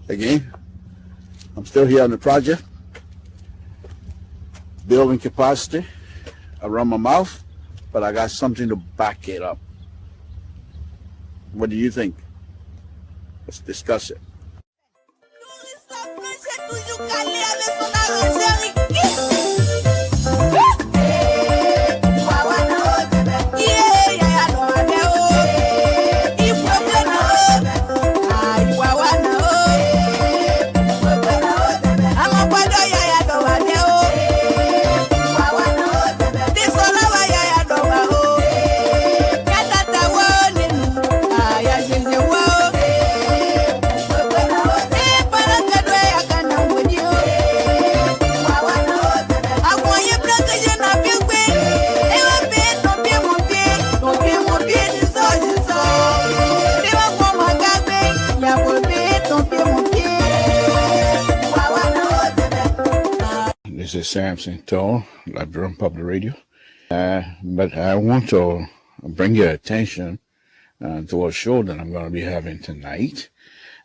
Again, I'm still here on the project, building capacity around my mouth, but I got something to back it up. What do you think? Let's discuss it. This is Samson to LIBERIA Public Radio. But I want to bring your attention to a show that I'm going to be having tonight.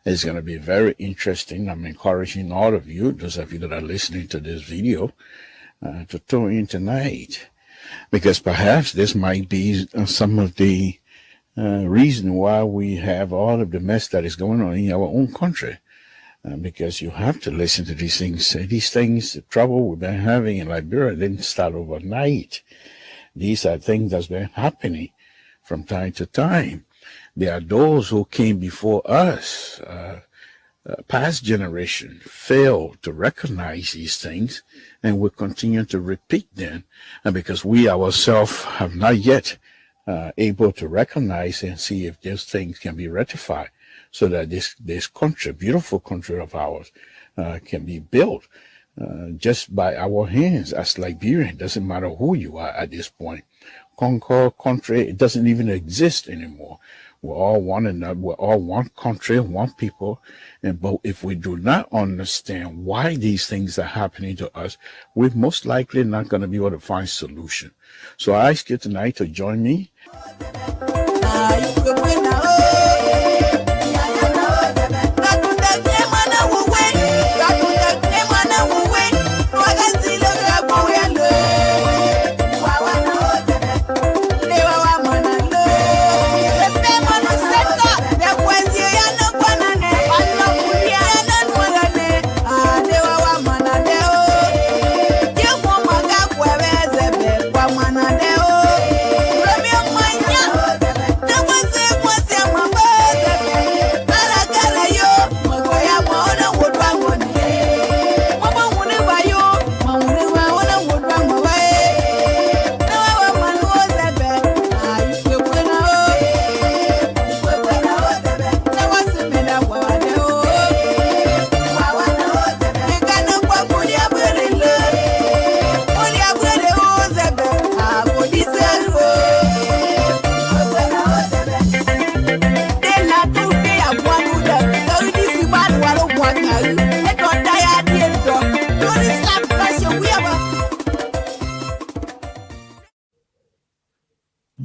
It's going to be very interesting. I'm encouraging all of you, those of you that are listening to this video, to tune in tonight, because perhaps this might be some of the reason why we have all of the mess that is going on in our own country. Because you have to listen to these things. These things, the trouble we've been having in Liberia didn't start overnight. These are things that's been happening from time to time. There are those who came before us, past generation, failed to recognize these things, and will continue to repeat them. And because we ourselves have not yet able to recognize and see if these things can be rectified, so that this country, beautiful country of ours, can be built just by our hands as Liberian. It doesn't matter who you are at this point. Concord country, it doesn't even exist anymore. We're all one another. We're all one country, one people. But if we do not understand why these things are happening to us, we're most likely not going to be able to find solution. So I ask you tonight to join me.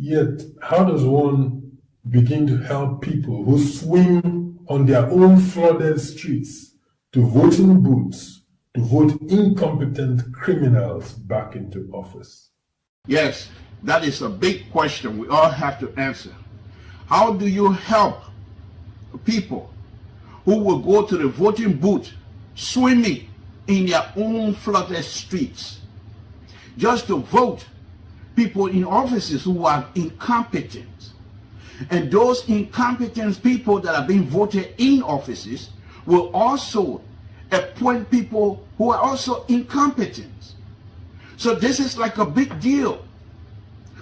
Yet, how does one begin to help people who swim on their own flooded streets to voting booths to vote incompetent criminals back into office? Yes, that is a big question we all have to answer. How do you help people who will go to the voting booth swimming in their own flooded streets just to vote people in offices who are incompetent? And those incompetent people that are being voted in offices will also appoint people who are also incompetent. So this is like a big deal.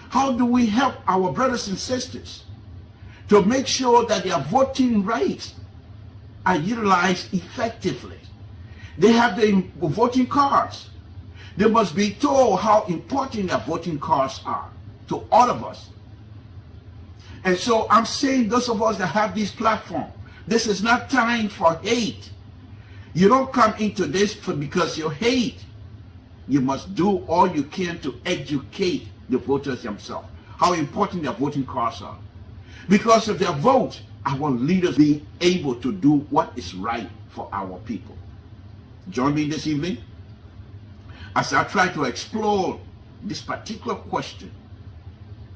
How do we help our brothers and sisters to make sure that their voting rights are utilized effectively? They have the voting cards. They must be told how important their voting cards are to all of us. And so I'm saying those of us that have this platform, this is not time for hate. You don't come into this because you hate. You must do all you can to educate the voters themselves, how important their voting cards are. Because of their vote, our leaders be able to do what is right for our people. Join me this evening as I try to explore this particular question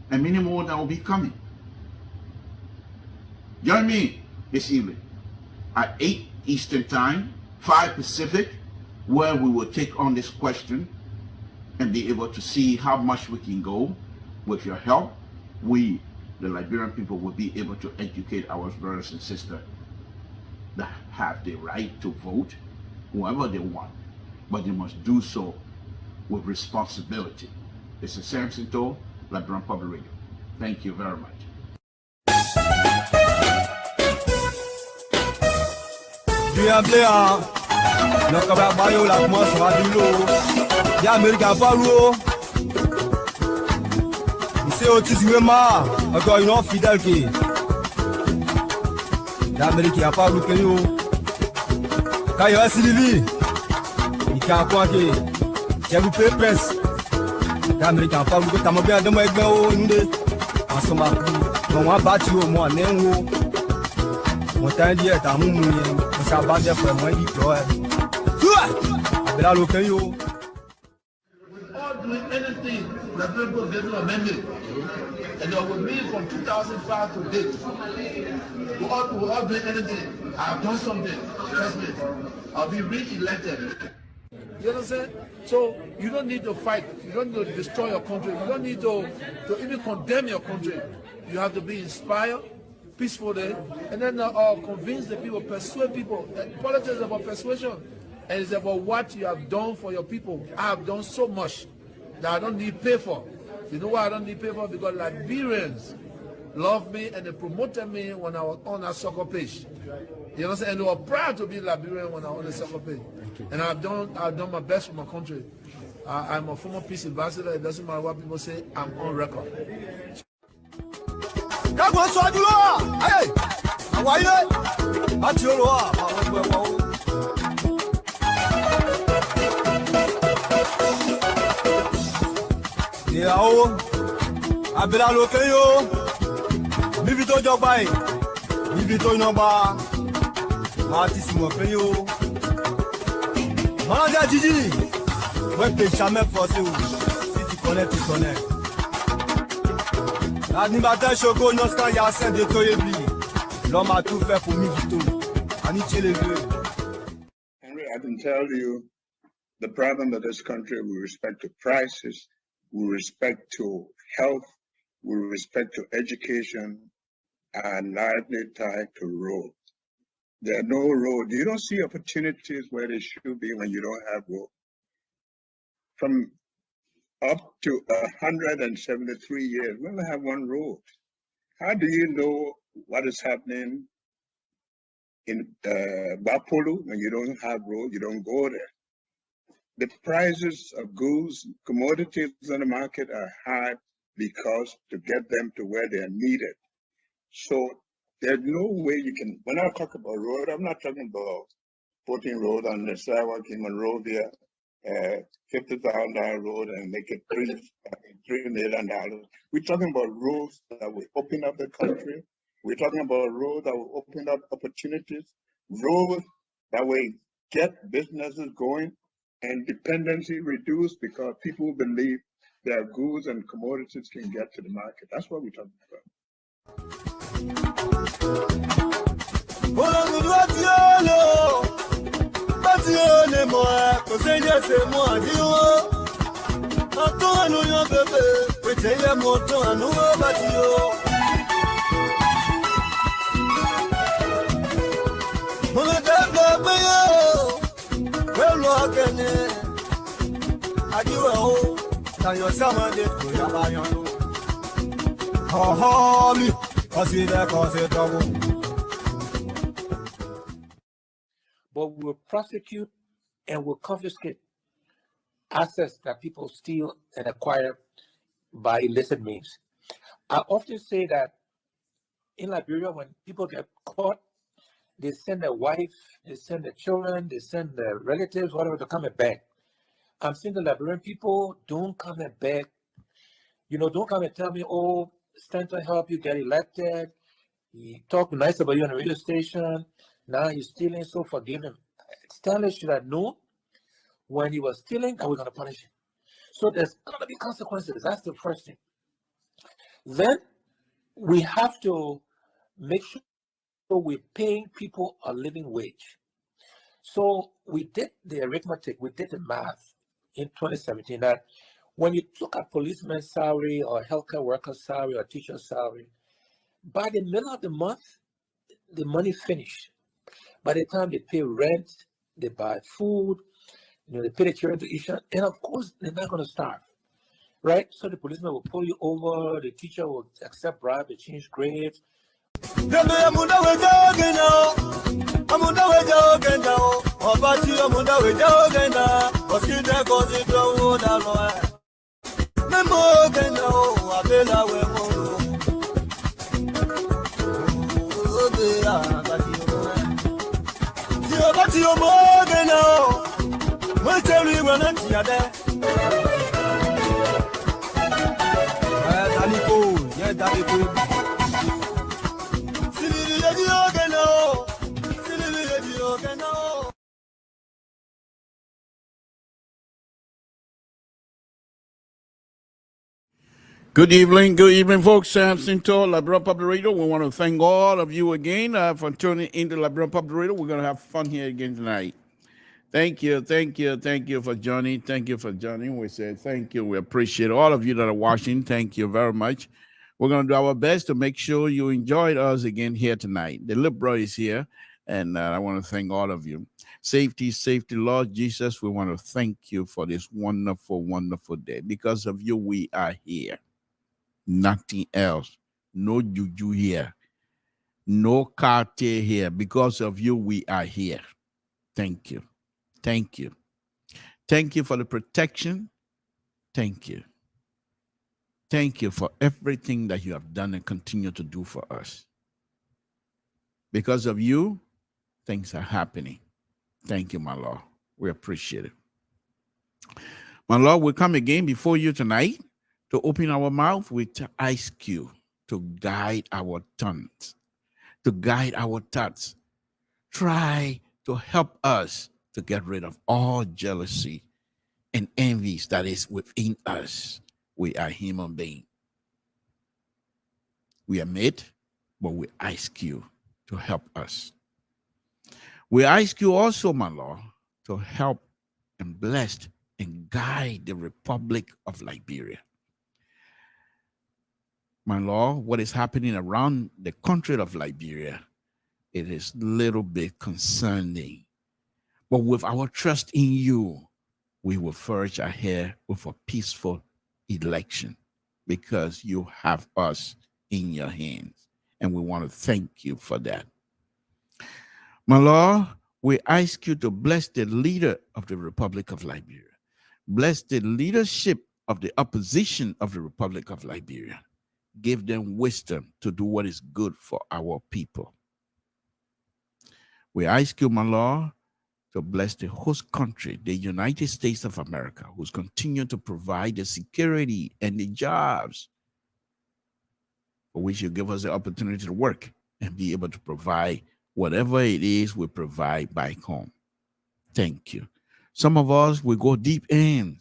and many more that will be coming. Join me this evening at 8 Eastern Time, 5 Pacific, where we will take on this question and be able to see how much we can go. With your help, we, the Liberian people, will be able to educate our brothers and sisters that have the right to vote whoever they want, but they must do so with responsibility. This is Samson Toll, Liberian Public Radio. Thank you very much. C'est autisme-ma, encore une autre fidèle qui l'Amérique n'a pas loupé. Quand il y a Sylvie, il a quoi que j'ai loupé presse. L'Amérique n'a pas loupé. T'as mon bien de moi avec moi. En ce moment, on va battre au moins néo. On t'a dit à mon moyen, on s'est battu pour moi dit quoi. Avec la locale. Doing anything that people get amended, and there will be from 2005 to date. We're all doing anything. I've done something. Trust me. I'll be re-elected. You understand? So you don't need to fight. You don't need to destroy your country. You don't need to even condemn your country. You have to be inspired, peacefully, and then convince the people, persuade people. Politics is about persuasion, and it's about what you have done for your people. I have done so much that I don't need pay for. You know why I don't need pay for? Because Liberians love me and they promoted me when I was on a soccer page. You understand? And they were proud to be Liberian when I was on the soccer page. And I've done my best for my country. I'm a former peace ambassador. It doesn't matter what people say. I'm on record. Yao, abela lokeyo, bivito jogbai, bivito nomba, matisi mokeyo. Manager Gigi, ouais que jamais forcé ou, si tu connais, tu connais. L'animateur Choco Noska Yassen de Toyebi, l'homme a tout fait pour Mivito, Aniche les deux. Henry, I can tell you the problem of this country with respect to prices, with respect to health, with respect to education, and largely tied to roads. There are no roads. You don't see opportunities where they should be when you don't have roads. From up to 173 years, we only have one road. How do you know what is happening in Bapolu when you don't have roads? You don't go there. The prices of goods, commodities on the market are high because to get them to where they are needed. So there's no way you can, when I talk about road, I'm not talking about 14 road on the sidewalk in Monrovia, $50,000 road and make it $3 million. We're talking about roads that will open up the country. We're talking about roads that will open up opportunities, roads that will get businesses going, and dependency reduced because people believe their goods and commodities can get to the market. That's what we're talking about. But we'll prosecute and will confiscate assets that people steal and acquire by illicit means. I often say that in Liberia, when people get caught, they send their wife, they send their children, they send their relatives, whatever, to come and beg. I'm saying the Liberian people, don't come and beg. You know, don't come and tell me, oh, stand to help you get elected. He talk nice about you on the radio station. Now he's stealing, so forgive him. Stanley should have known when he was stealing that we're going to punish him. So there's going to be consequences. That's the first thing. Then we have to make sure we're paying people a living wage. So we did the arithmetic, we did the math in 2017 that when you look at policeman's salary or healthcare worker's salary or teacher's salary, by the middle of the month, the money finished. By the time they pay rent, they buy food, they pay the children tuition, and of course, they're not going to starve, right? So the policeman will pull you over, the teacher will accept bribe, they change grades. Good evening, folks. Samson to LIBERIA Public Radio. We want to thank all of you again for tuning into LIBERIA Public Radio. We're going to have fun here again tonight. Thank you for joining. Thank you for joining. We say thank you. We appreciate all of you that are watching. Thank you very much. We're going to do our best to make sure you enjoyed us again here tonight. The LIBERIA is here, and I want to thank all of you. Safety, Lord Jesus, we want to thank you for this wonderful, wonderful day. Because of you, we are here. Nothing else. No juju here. No cartel here. Because of you, we are here. Thank you. Thank you. Thank you for the protection. Thank you. Thank you for everything that you have done and continue to do for us. Because of you, things are happening. Thank you, my Lord. We appreciate it. My Lord, we come again before you tonight to open our mouth with to ask you to guide our tongues, to guide our thoughts. Try to help us to get rid of all jealousy and envies that is within us. We are human beings. We are made, but we ask you to help us. We ask you also, my Lord, to help and bless and guide the Republic of Liberia. My Lord, what is happening around the country of Liberia, it is a little bit concerning. But with our trust in you, we will forge ahead with a peaceful election because you have us in your hands. And we want to thank you for that. My Lord, we ask you to bless the leader of the Republic of Liberia. Bless the leadership of the opposition of the Republic of Liberia. Give them wisdom to do what is good for our people. We ask you, my Lord, to bless the host country, the United States of America, who's continuing to provide the security and the jobs for which you give us the opportunity to work and be able to provide whatever it is we provide back home. Thank you. Some of us will go deep in.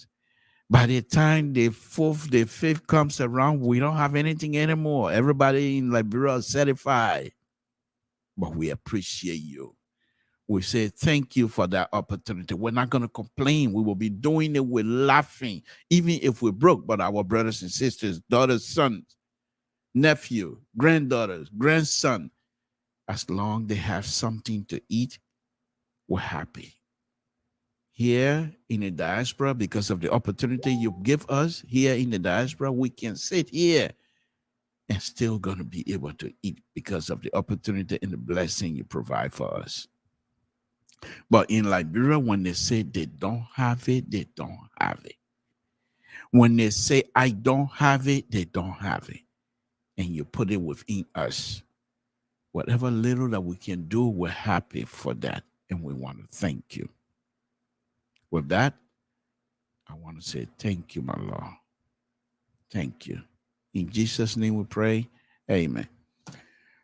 By the time the fifth comes around, we don't have anything anymore. Everybody in Liberia is certified. But we appreciate you. We say thank you for that opportunity. We're not going to complain. We will be doing it with laughing, even if we're broke. But our brothers and sisters, daughters, sons, nephew, granddaughters, grandson, as long as they have something to eat, we're happy. Here in the diaspora, because of the opportunity you give us here in the diaspora, we can sit here and still going to be able to eat because of the opportunity and the blessing you provide for us. But in Liberia, when they say they don't have it, they don't have it. When they say I don't have it, they don't have it. And you put it within us. Whatever little that we can do, we're happy for that. And we want to thank you. With that, I want to say thank you, my Lord. Thank you. In Jesus' name we pray. Amen.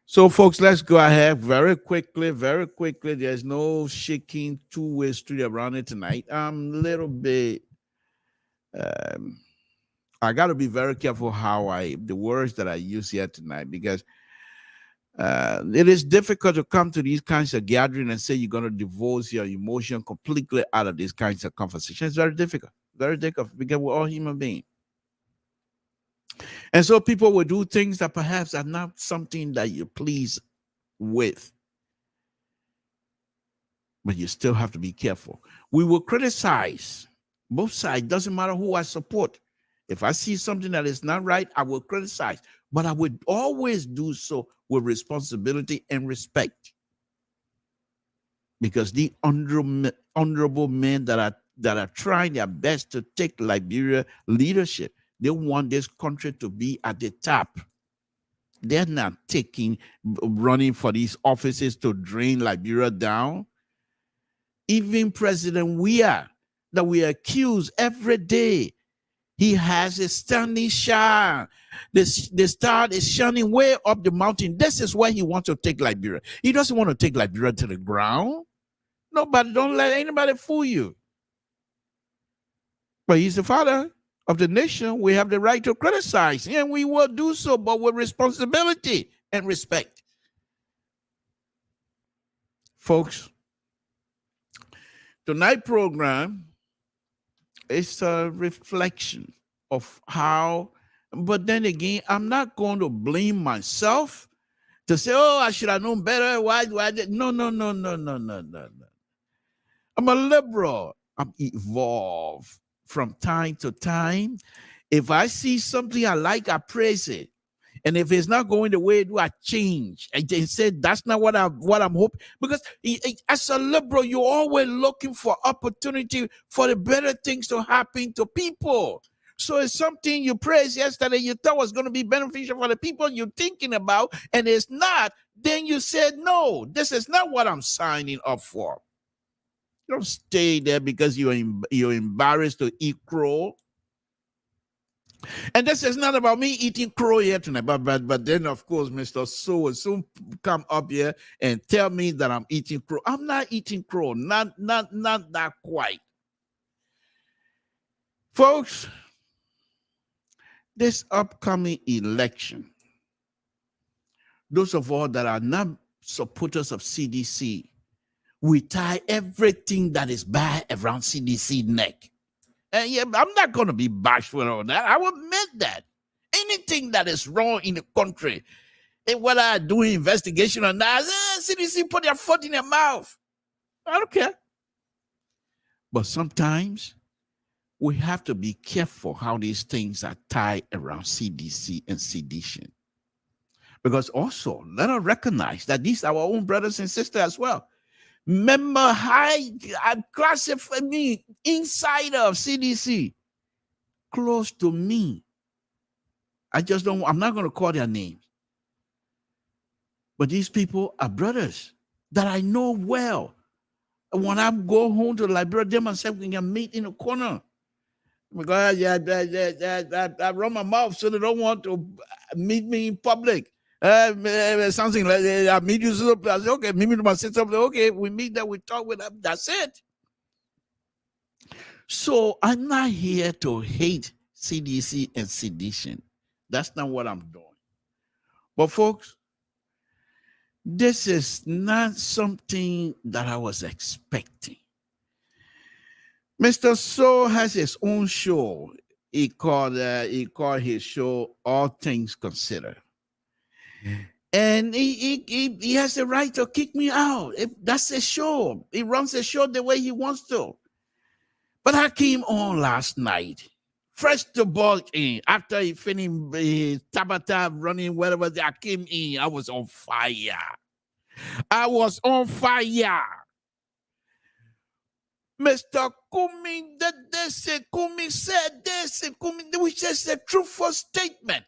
So, folks, let's go ahead very quickly, very quickly. There's no shaking two-way street around it tonight. I'm a little bit, I got to be very careful the words that I use here tonight, because it is difficult to come to these kinds of gatherings and say you're going to divorce your emotion completely out of these kinds of conversations. It's very difficult, because we're all human beings. And so people will do things that perhaps are not something that you're pleased with. But you still have to be careful. We will criticize both sides. Doesn't matter who I support. If I see something that is not right, I will criticize. But I would always do so with responsibility and respect. Because the honorable men that are trying their best to take Liberia leadership, they want this country to be at the top. They're not running for these offices to drain Liberia down. Even President Weah, that we accuse every day, he has a standing shine. The star is shining way up the mountain. This is where he wants to take Liberia. He doesn't want to take Liberia to the ground. Nobody, don't let anybody fool you. But he's the father of the nation. We have the right to criticize, and we will do so, but with responsibility and respect. Folks, tonight's program is a reflection of how, but then again, I'm not going to blame myself to say, oh, I should have known better. Why did no. I'm a liberal. I'm evolved from time to time. If I see something I like, I praise it. And if it's not going the way it do, I change. I said that's not what I'm hoping. Because as a liberal, you're always looking for opportunity for the better things to happen to people. So it's something you praised yesterday, you thought was going to be beneficial for the people you're thinking about, and it's not, then you said, no, this is not what I'm signing up for. Don't stay there because you're embarrassed to eat crow. And this is not about me eating crow here tonight. But then, of course, Mr. So will soon come up here and tell me that I'm eating crow. I'm not eating crow. Not that quite. Folks, this upcoming election, those of all that are not supporters of CDC, we tie everything that is bad around CDC neck. And yeah, I'm not going to be bashful on that. I will admit that. Anything that is wrong in the country, and whether I do investigation or not, CDC put their foot in their mouth. I don't care. But sometimes we have to be careful how these things are tied around CDC and sedition. Because also, let us recognize that these are our own brothers and sisters as well. Member high, classify me inside of CDC, close to me. I'm not going to call their names. But these people are brothers that I know well. When I go home to Liberia, them and myself can meet in a corner. Because I run my mouth so they don't want to meet me in public. Something like I meet you. I say, okay, meet me to my sister. Okay, we meet there, we talk with them. That's it. So I'm not here to hate CDC and sedition. That's not what I'm doing. But folks, this is not something that I was expecting. Mr. So has his own show. He called his show All Things Considered. And he has the right to kick me out. That's a show. He runs a show the way he wants to. But I came on last night, fresh to ball in. After he finished his Tabata running, whatever, I came in. I was on fire. Mr. Cummings did this, Cummings said this, which is a truthful statement.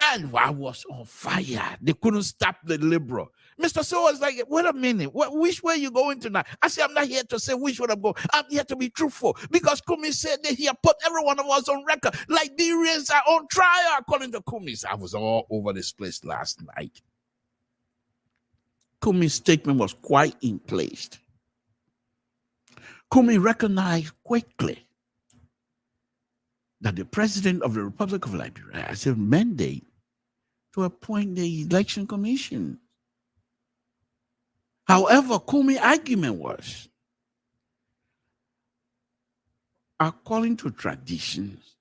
And I was on fire. They couldn't stop the liberal. Mr. So was like, wait a minute, which way are you going tonight? I said, I'm not here to say which way I'm going. I'm here to be truthful. Because Cummings said that he had put every one of us on record. Liberians are on trial, according to Cummings. I was all over this place last night. Cummings' statement was quite in place. Cummings recognized quickly that the president of the Republic of Liberia has a mandate to appoint the election commission. However, Cummings' argument was, according to traditions,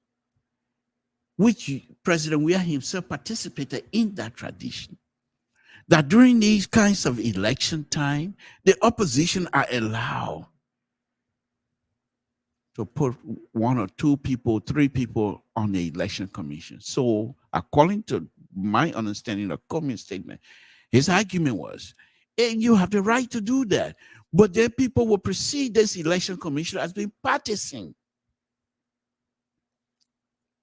which President Weah himself participated in that tradition, that during these kinds of election time, the opposition are allowed to put 1 or 2 people, 3 people on the election commission. So according to my understanding of Cummings' statement, his argument was, you have the right to do that, but then people will perceive this election commission as being partisan.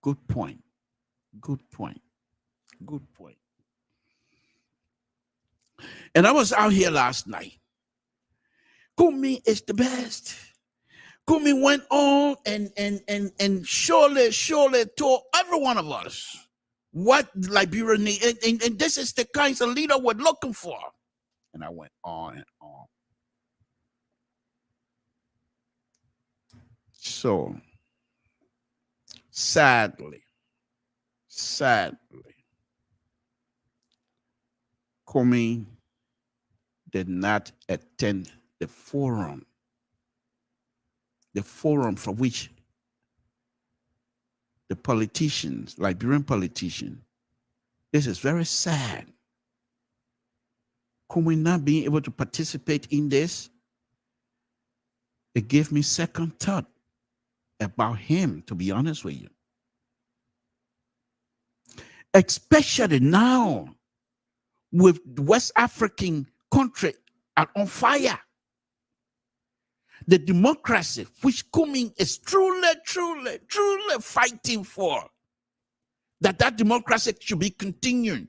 Good point. Good point. Good point. And I was out here last night. Cummings is the best. Cummings went on and surely told every one of us what Liberia needs. And this is the kinds of leader we're looking for. And I went on and on. So, sadly, Cummings did not attend the forum for which the politicians, Liberian politicians, this is very sad. Cummings not being able to participate in this, it gave me second thought about him, to be honest with you. Especially now, with West African country are on fire. The democracy which Cummings is truly fighting for, that democracy should be continuing.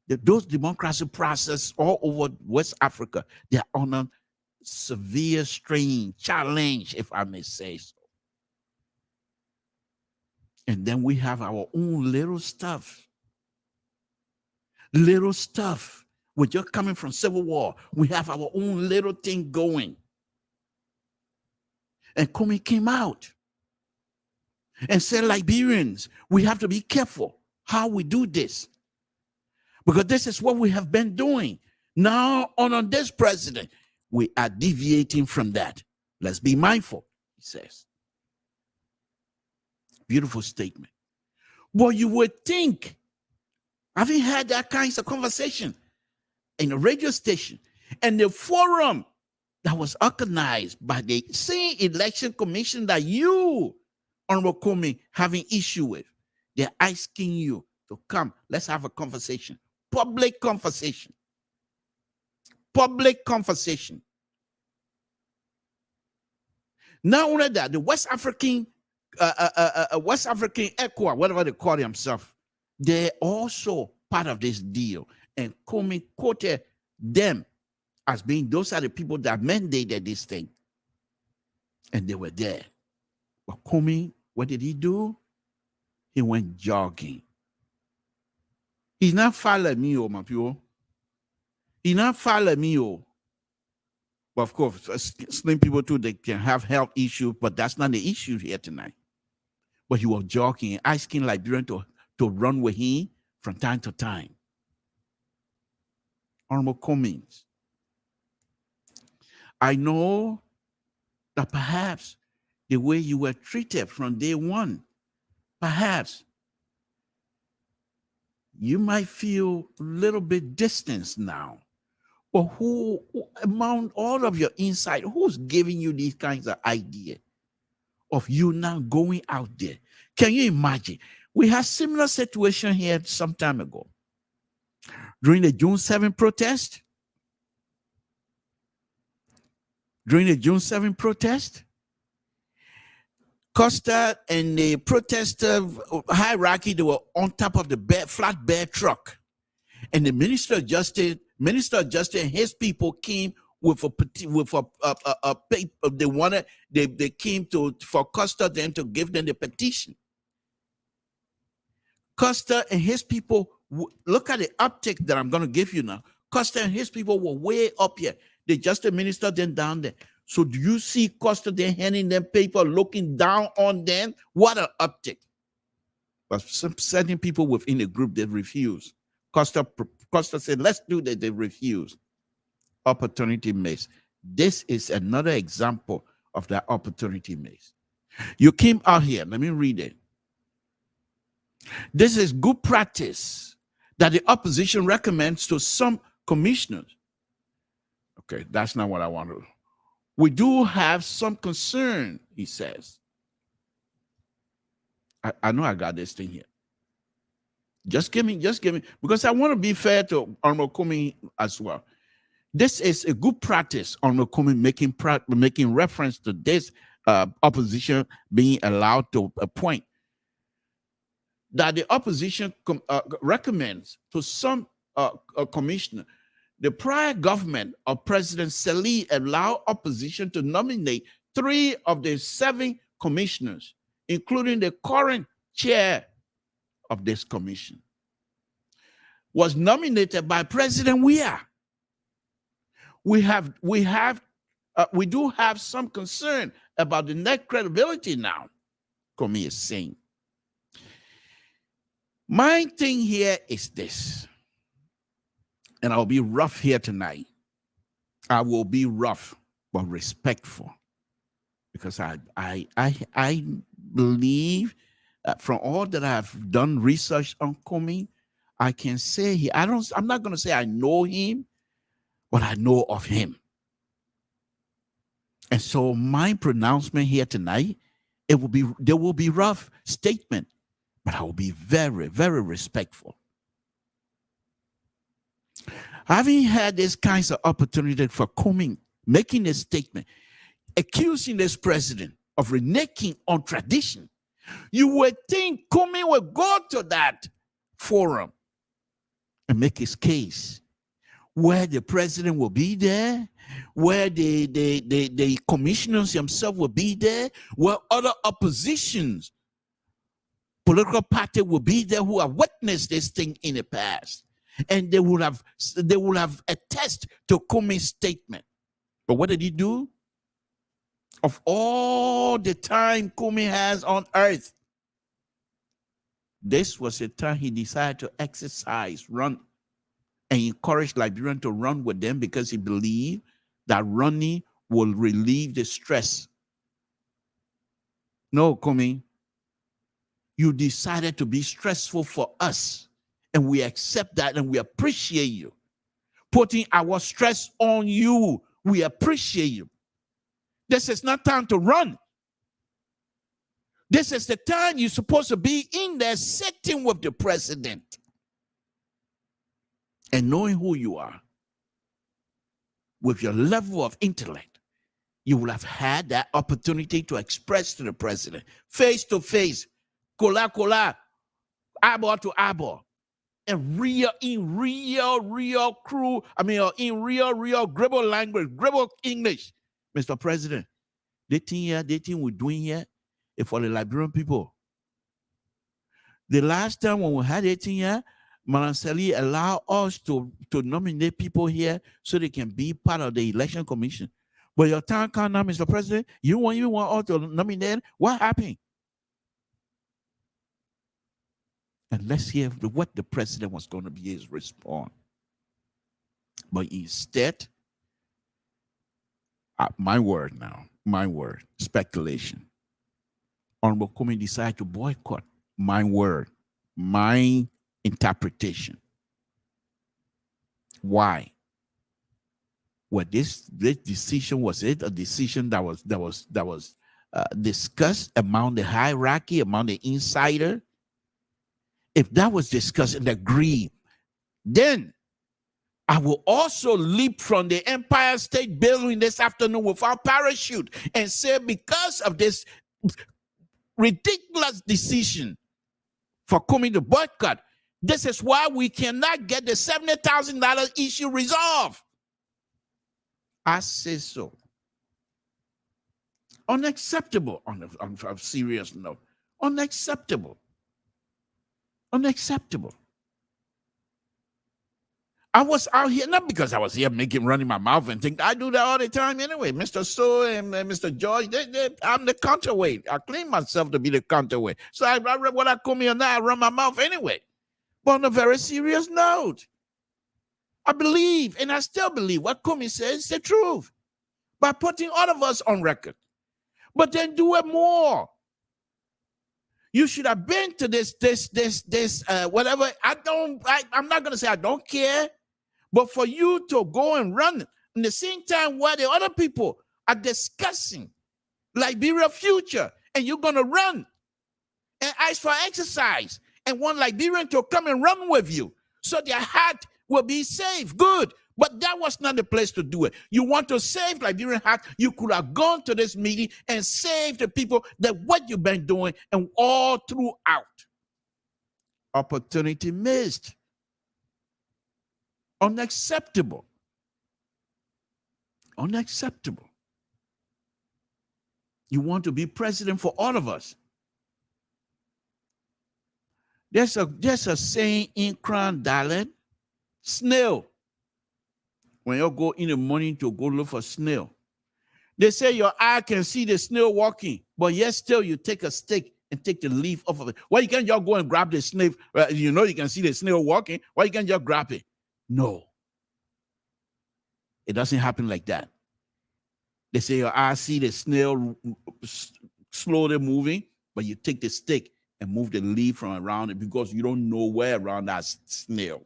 Those democracy processes all over West Africa, they are on a severe strain, challenge, if I may say so. And then we have our own little stuff. We're just coming from civil war. We have our own little thing going. And Cummings came out and said, Liberians, we have to be careful how we do this, because this is what we have been doing. Now, on this president, we are deviating from that. Let's be mindful, he says. Beautiful statement. But you would think, having had that kinds of conversation in a radio station and the forum that was organized by the same election commission that you, Honorable Cummings, having issue with, they're asking you to come. Let's have a conversation. Public conversation. Public conversation. Not only that, the West African ECOWAS, whatever they call themselves, they're also part of this deal. And Cummings quoted them as being those are the people that mandated this thing. And they were there. But Cummings, what did he do? He went jogging. He's not following me, my people. He's not following me. But of course, slim people too, they can have health issues, but that's not the issue here tonight. But he was jogging and asking Liberian to run with him from time to time. Honorable Cummings, I know that perhaps the way you were treated from day one, perhaps you might feel a little bit distanced now. But who among all of your insight, who's giving you these kinds of ideas of you now going out there? Can you imagine? We had similar situation here some time ago. During the June 7 protest, Costa and the protester hierarchy, they were on top of the flatbed truck. And the Minister of Justice and his people came with a paper. They came for Costa then to give them the petition. Costa and his people, look at the uptick that I'm going to give you now. Costa and his people were way up here. The justice minister then down there. So do you see Costa then handing them paper, looking down on them? What an uptick. But certain people within the group, they refused. Costa said, let's do that. They refused. Opportunity maze. This is another example of that opportunity maze. You came out here. Let me read it. This is good practice that the opposition recommends to some commissioners. Okay, that's not what I want to. We do have some concern, he says. I know I got this thing here. Just give me, because I want to be fair to Honorable Cummings as well. This is a good practice, Honorable Cummings, making reference to this opposition being allowed to appoint. That the opposition recommends to some commissioner. The prior government of President Salih allowed opposition to nominate 3 of the 7 commissioners, including the current chair of this commission, was nominated by President Weah. We do have some concern about the net credibility now, Comey is saying. My thing here is this, and I'll be rough here tonight. I will be rough but respectful, because I believe from all that I've done research on Comey, I can say I'm not going to say I know him, but I know of him. And so my pronouncement here tonight, there will be rough statement, but I will be very, very respectful. Having had this kinds of opportunity for Cummings making a statement, accusing this president of reneging on tradition, you would think Cummings would go to that forum and make his case, where the president will be there, where the commissioners themselves will be there, where other oppositions, political party will be there who have witnessed this thing in the past, and they will have attest to Cummings' statement. But what did he do? Of all the time Cummings has on earth, this was the time he decided to exercise, run, and encourage Liberians to run with them, because he believed that running will relieve the stress. No, Cummings, you decided to be stressful for us, and we accept that, and we appreciate you. Putting our stress on you, we appreciate you. This is not time to run. This is the time you're supposed to be in there sitting with the president and knowing who you are. With your level of intellect, you will have had that opportunity to express to the president, face to face, kola, eyeball to eyeball, and in real gribble language, gribble English. Mr. President, the thing we're doing here is for the Liberian people. The last time when we had a thing here, Madam Salih allowed us to nominate people here so they can be part of the election commission. But your time comes now, Mr. President, you don't even want us to nominate. What happened? And let's hear what the president was going to be his response. But instead, my word, speculation. Honorable Cummings decided to boycott. My word, my interpretation. Why? Well, this decision, was it a decision that was discussed among the hierarchy, among the insider? If that was discussed and agreed, then I will also leap from the Empire State Building this afternoon without parachute and say, because of this ridiculous decision for coming to boycott, this is why we cannot get the $70,000 issue resolved. I say so. Unacceptable on a serious note. Unacceptable. I was out here, not because I was here running my mouth and think I do that all the time anyway. Mr. So and Mr. George, I'm the counterweight. I claim myself to be the counterweight. So I what I come here now, I run my mouth anyway. But on a very serious note, I believe, and I still believe what Kumi says is the truth. By putting all of us on record. But then do it more. You should have been to this, whatever. I'm not going to say I don't care. But for you to go and run in the same time while the other people are discussing Liberia future, and you're going to run and ask for exercise and want Liberian to come and run with you so their heart will be safe. Good. But that was not the place to do it. You want to save Liberian heart, you could have gone to this meeting and saved the people that what you've been doing and all throughout. Opportunity missed. Unacceptable. Unacceptable. You want to be president for all of us. There's a saying in Crown dialect, snail. When you go in the morning to go look for snail, they say your eye can see the snail walking, but yet still you take a stick and take the leaf off of it. Why you can't just go and grab the snail? You know you can see the snail walking. Why you can't just grab it? No. It doesn't happen like that. They say your eye see the snail slowly moving, but you take the stick and move the leaf from around it because you don't know where around that snail.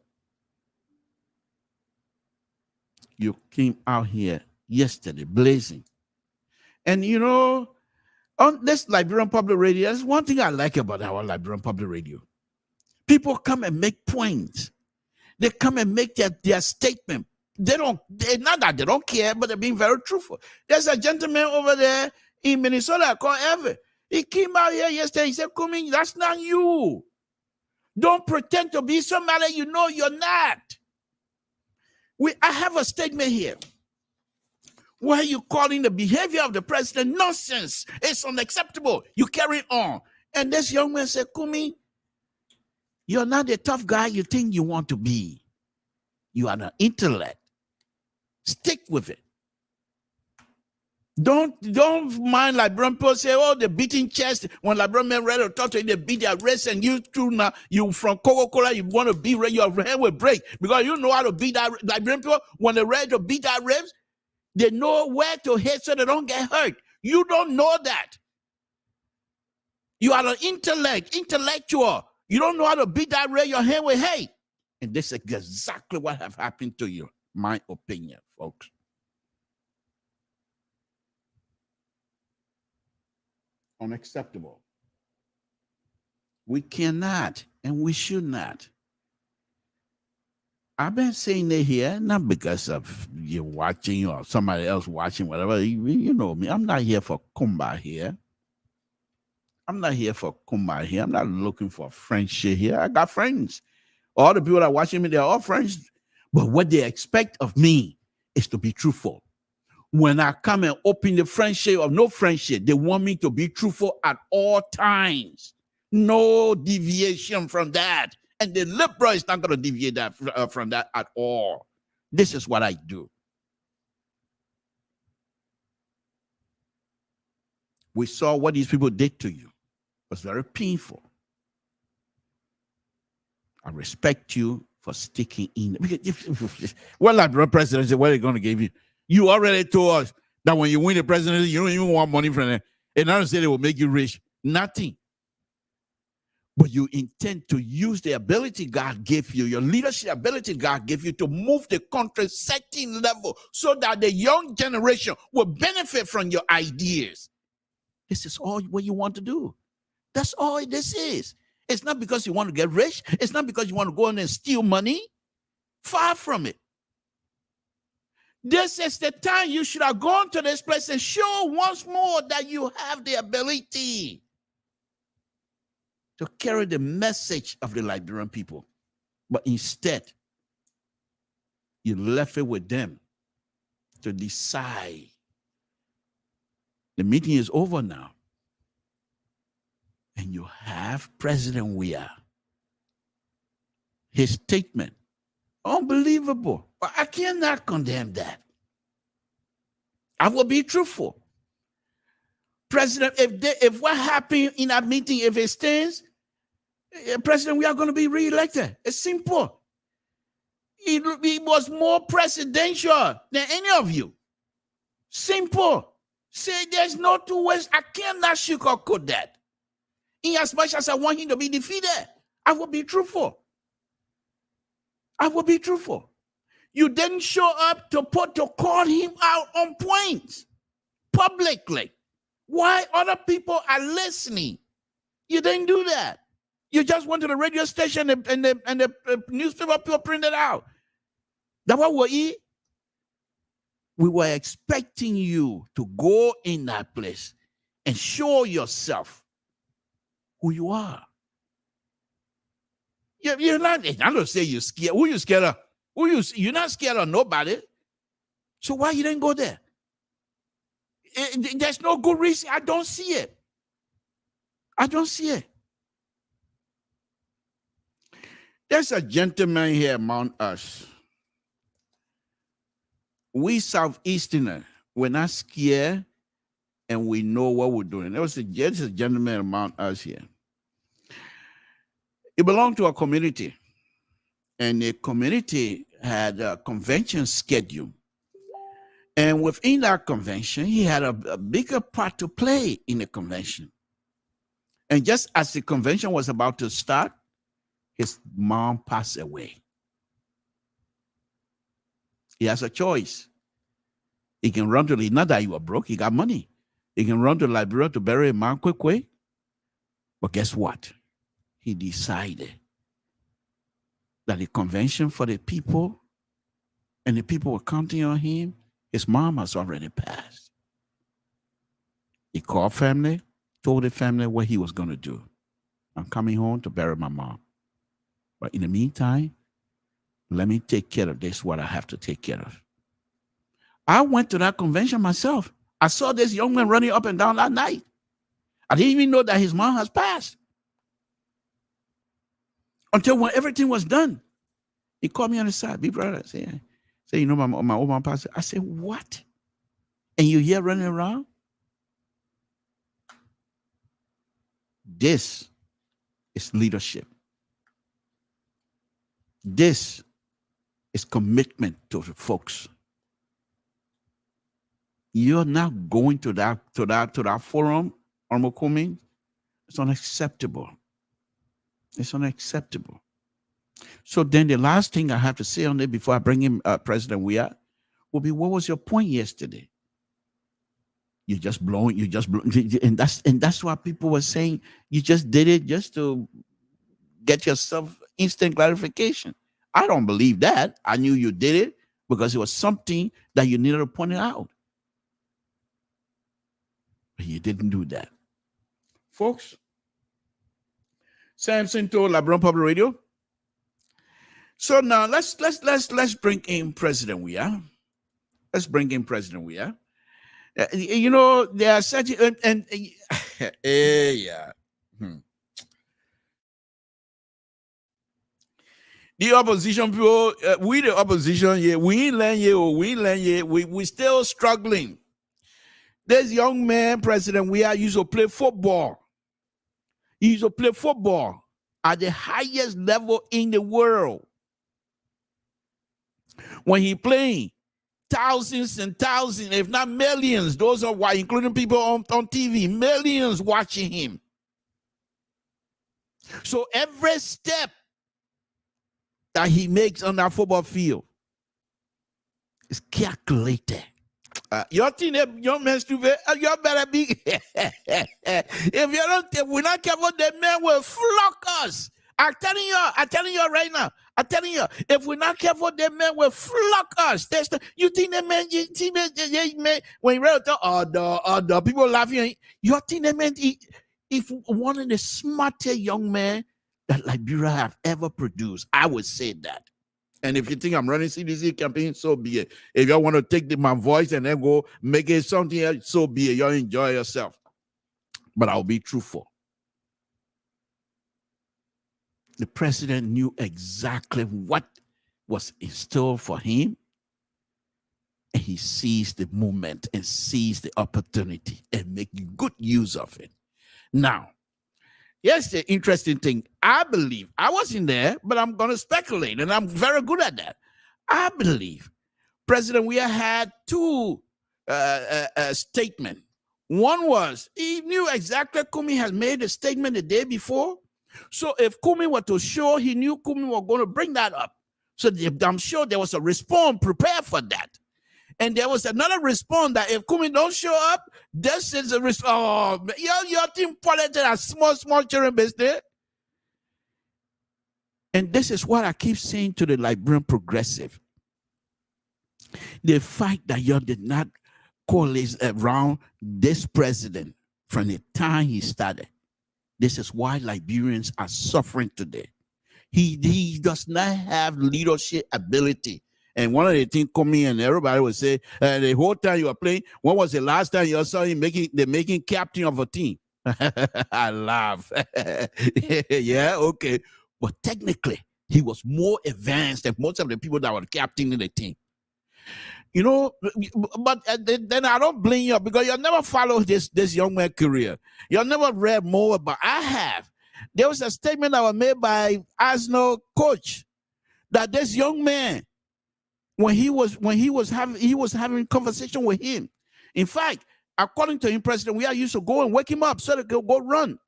You came out here yesterday blazing. And you know, on this Liberian Public Radio, there's one thing I like about our Liberian Public Radio. People come and make points. They come and make their statement. They're not that they don't care, but they're being very truthful. There's a gentleman over there in Minnesota called Ever. He came out here yesterday. He said, Cummings, that's not you. Don't pretend to be somebody you know you're not. I have a statement here. Why are you calling the behavior of the president nonsense? It's unacceptable. You carry on. And this young man said, Cummings, you're not the tough guy you think you want to be. You are an intellect. Stick with it. Don't mind Liberian people say, oh, the beating chest. When Liberian men ready to talk to you, they beat their wrist, and you too now, you from Coca-Cola, you want to be ready, your head will break. Because you know how to beat that. Liberian people, when they're ready to beat that ribs, they know where to hit so they don't get hurt. You don't know that. You are an intellectual. You don't know how to beat that rib, your head will hate. And this is exactly what have happened to you. My opinion, folks. Unacceptable. We cannot and we should not. I've been saying it here, not because of you watching or somebody else watching, whatever. You know me. I'm not here for kumbaya here. I'm not here for kumbaya here. I'm not looking for friendship here. I got friends. All the people that are watching me, they're all friends. But what they expect of me is to be truthful. When I come and open the friendship or no friendship, they want me to be truthful at all times. No deviation from that. And the liberal is not going to deviate from that at all. This is what I do. We saw what these people did to you. It was very painful. I respect you for sticking in. Well, like the president said, what are they going to give you? You already told us that when you win the presidency, you don't even want money from them. And I don't say they will make you rich. Nothing. But you intend to use the ability God gave you, your leadership ability God gave you to move the country certain level so that the young generation will benefit from your ideas. This is all what you want to do. That's all this is. It's not because you want to get rich. It's not because you want to go in and steal money. Far from it. This is the time you should have gone to this place and show once more that you have the ability to carry the message of the Liberian people. But instead, you left it with them to decide. The meeting is over now. And you have President Weah. His statement Unbelievable. But I cannot condemn that. I will be truthful. President, if what happened in that meeting, if it stands, President, we are going to be reelected. It's simple. It was more presidential than any of you. Simple. Say there's no two ways. I cannot sugarcoat that. In as much as I want him to be defeated, I will be truthful. I will be truthful. You didn't show up to call him out on points publicly. Why other people are listening? You didn't do that. You just went to the radio station and the newspaper people printed out. That's what we were expecting you to go in that place and show yourself who you are. You're not, I don't say you're scared. Who you scared of? You're not scared of nobody. So why you didn't go there? There's no good reason. I don't see it. I don't see it. There's a gentleman here among us. We Southeasterners, we're not scared and we know what we're doing. There's a gentleman among us here. He belonged to a community, and the community had a convention scheduled. And within that convention, he had a bigger part to play in the convention. And just as the convention was about to start, his mom passed away. He has a choice. He can run to not that you are broke, he got money. He can run to LIBERIA to bury a man quick. But guess what? He decided that the convention for the people, and the people were counting on him, his mom has already passed. He called family, told the family what he was going to do. I'm coming home to bury my mom. But in the meantime, let me take care of this, what I have to take care of. I went to that convention myself. I saw this young man running up and down that night. I didn't even know that his mom has passed. Until when everything was done, he called me on the side. Big brother, say, you know, my old man passed. I said, what? And you here running around? This is leadership. This is commitment to the folks. You're not going to that forum, Honorable Cummings. It's unacceptable. It's unacceptable. So then the last thing I have to say on it before I bring in President Weah will be, what was your point yesterday? You just blowing, and that's why people were saying you just did it just to get yourself instant gratification. I don't believe that. I knew you did it because it was something that you needed to point out. But you didn't do that. Folks, Samson told LIBERIA Public Radio. So now let's bring in President Weah. Let's bring in President Weah. You know, there are such and yeah. The opposition people, we the opposition, yeah, we still struggling. This young man, President Weah, used to play football. He used to play football at the highest level in the world. When he playing, thousands and thousands, if not millions, those are why, including people on TV, millions watching him. So every step that he makes on that football field is calculated. Your team, young men, stupid. You better be. If we're not careful, the men will flock us. I'm telling you right now. I'm telling you, if we're not careful, the men will flock us. You think the men, when you read the people laughing, you think the men, if one of the smartest young men that Liberia have ever produced, I would say that. And if you think I'm running CDC campaign, so be it. If y'all want to take my voice and then go make it something else, so be it. Y'all enjoy yourself. But I'll be truthful. The president knew exactly what was in store for him, and he seized the moment and seized the opportunity and making good use of it. Now, here's the interesting thing. I believe, I wasn't there, but I'm going to speculate, and I'm very good at that. I believe President Weah had two statements. One was, he knew exactly Kumi had made a statement the day before. So if Kumi were to show, he knew Kumi was going to bring that up. So I'm sure there was a response prepared for that. And there was another response that if Kumi don't show up, this is a response. Oh, your team politics are small children business. And this is what I keep saying to the Liberian progressive. The fact that you did not coalesce around this president from the time he started. This is why Liberians are suffering today. He does not have leadership ability. And one of the things coming and everybody would say, the whole time you are playing, when was the last time you saw him making captain of a team? I laugh. Yeah, okay. But technically, he was more advanced than most of the people that were captaining the team. You know, but then I don't blame you because you never followed this young man's career. You never read more about. I have. There was a statement that was made by Arsenal coach that this young man, when he was having conversation with him. In fact, according to him, President Weah used to go and wake him up so that he could go run.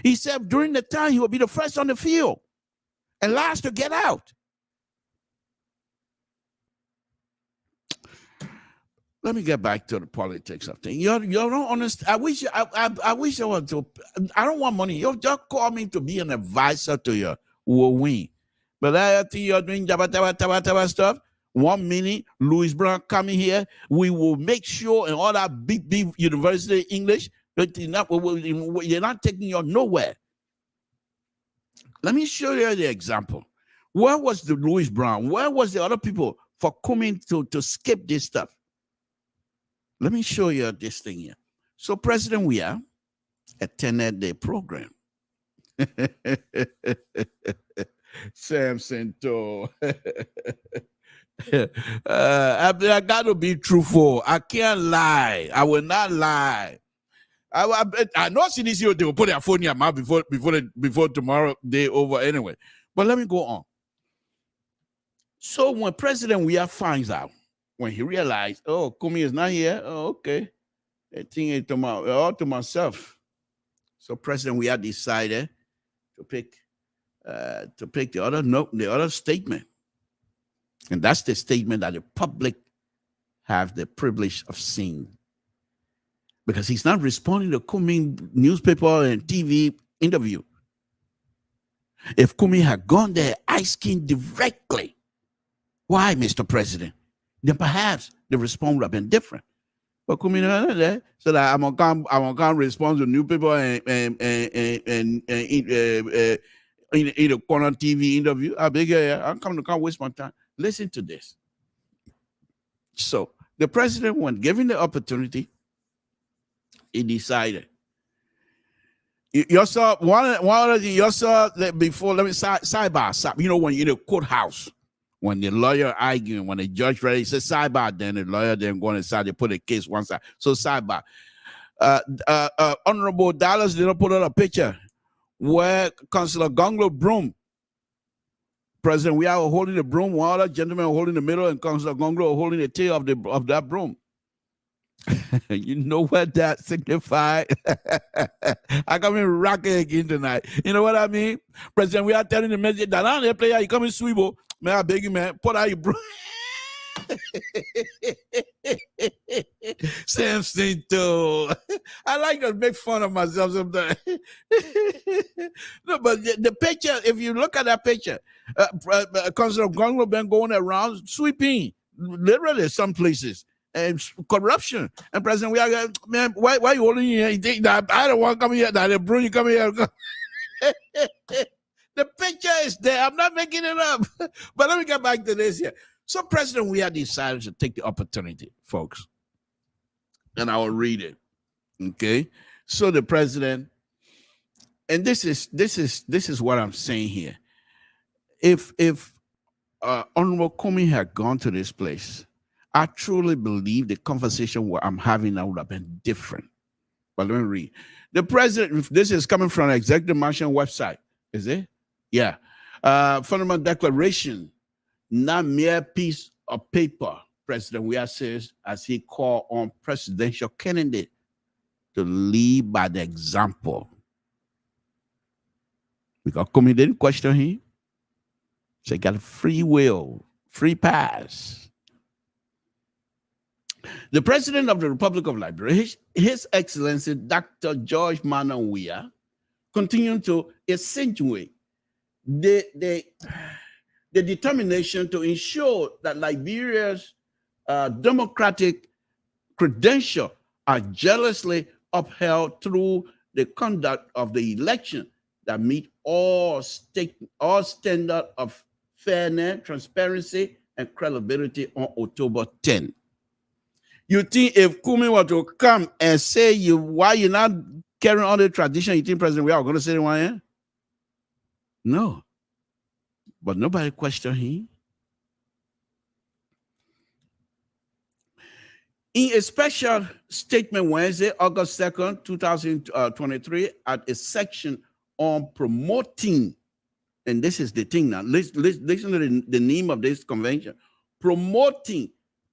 He said during the time he would be the first on the field and last to get out. Let me get back to the politics of things. You don't understand. I wish I was to. I don't want money. You just call me to be an advisor to your win. But I think you're doing jabba stuff. 1 minute, Louis Brown coming here. We will make sure in all that big university English, you're not taking you nowhere. Let me show you the example. Where was the Louis Brown? Where was the other people for coming to skip this stuff? Let me show you this thing here. So President Weah attended the program. Samson, I got to be truthful. I can't lie. I will not lie. I know CDC they will put their phone in your mouth before tomorrow day over anyway. But let me go on. So when President Weah finds out, when he realized, oh, Kumi is not here, oh, okay. I think it's all to myself. So President Weah decided to pick the other statement. And that's the statement that the public have the privilege of seeing. Because he's not responding to Kumi newspaper and TV interview. If Kumi had gone there asking directly, why, Mr. President? Then perhaps the response would have been different. But Kumi there, so that I'm gonna come respond to newspaper and in a corner TV interview. I'm coming to come waste my time. Listen to this. So the president, when given the opportunity, he decided. You saw one of the you saw that before. Let me sidebar. You know when you're in a courthouse, when the lawyer arguing, when the judge ready, he says sidebar. Then the lawyer then go on the side. They put a case one side. So sidebar. Honorable Dallas did not put out a picture where Councillor Gonglo broom. President Weah was holding the broom, one other gentleman was holding the middle, and Councillor Gonglo was holding the tail of that broom. You know what that signifies? I come in rocking again tonight. You know what I mean? President Weah telling the message that on the player, you come in swivel. Man, I beg you, man, put out your broom. Samson too. I like to make fun of myself sometimes. No, but the picture, if you look at that picture, Councillor Gonglo been going around sweeping, literally some places, and corruption. And President Weah, man, why you holding here? You think that I don't want to come here, that the broom you come here. The picture is there. I'm not making it up. But let me get back to this here. So President Weah decided to take the opportunity, folks. And I will read it. Okay. So the president, and this is what I'm saying here. If Honorable Cummings had gone to this place, I truly believe the conversation what I'm having now would have been different. But let me read. The president, this is coming from the Executive Mansion website, is it? Yeah. Fundamental Declaration, not mere piece of paper, President Weah says, as he called on presidential candidate to lead by the example. Because Cummings didn't question him. So he got a free will, free pass. The President of the Republic of Liberia, His Excellency Dr. George Manuel Weah, continued to accentuate the determination to ensure that Liberia's democratic credentials are jealously upheld through the conduct of the election that meet all standards of fairness, transparency, and credibility on October 10. You think if Cummings were to come and say why you're not carrying on the tradition, you think President Weah are going to say one here? No. But nobody questioned him. In a special statement Wednesday, August 2nd, 2023, at a section on promoting, and this is the thing now, listen to the name of this convention, promoting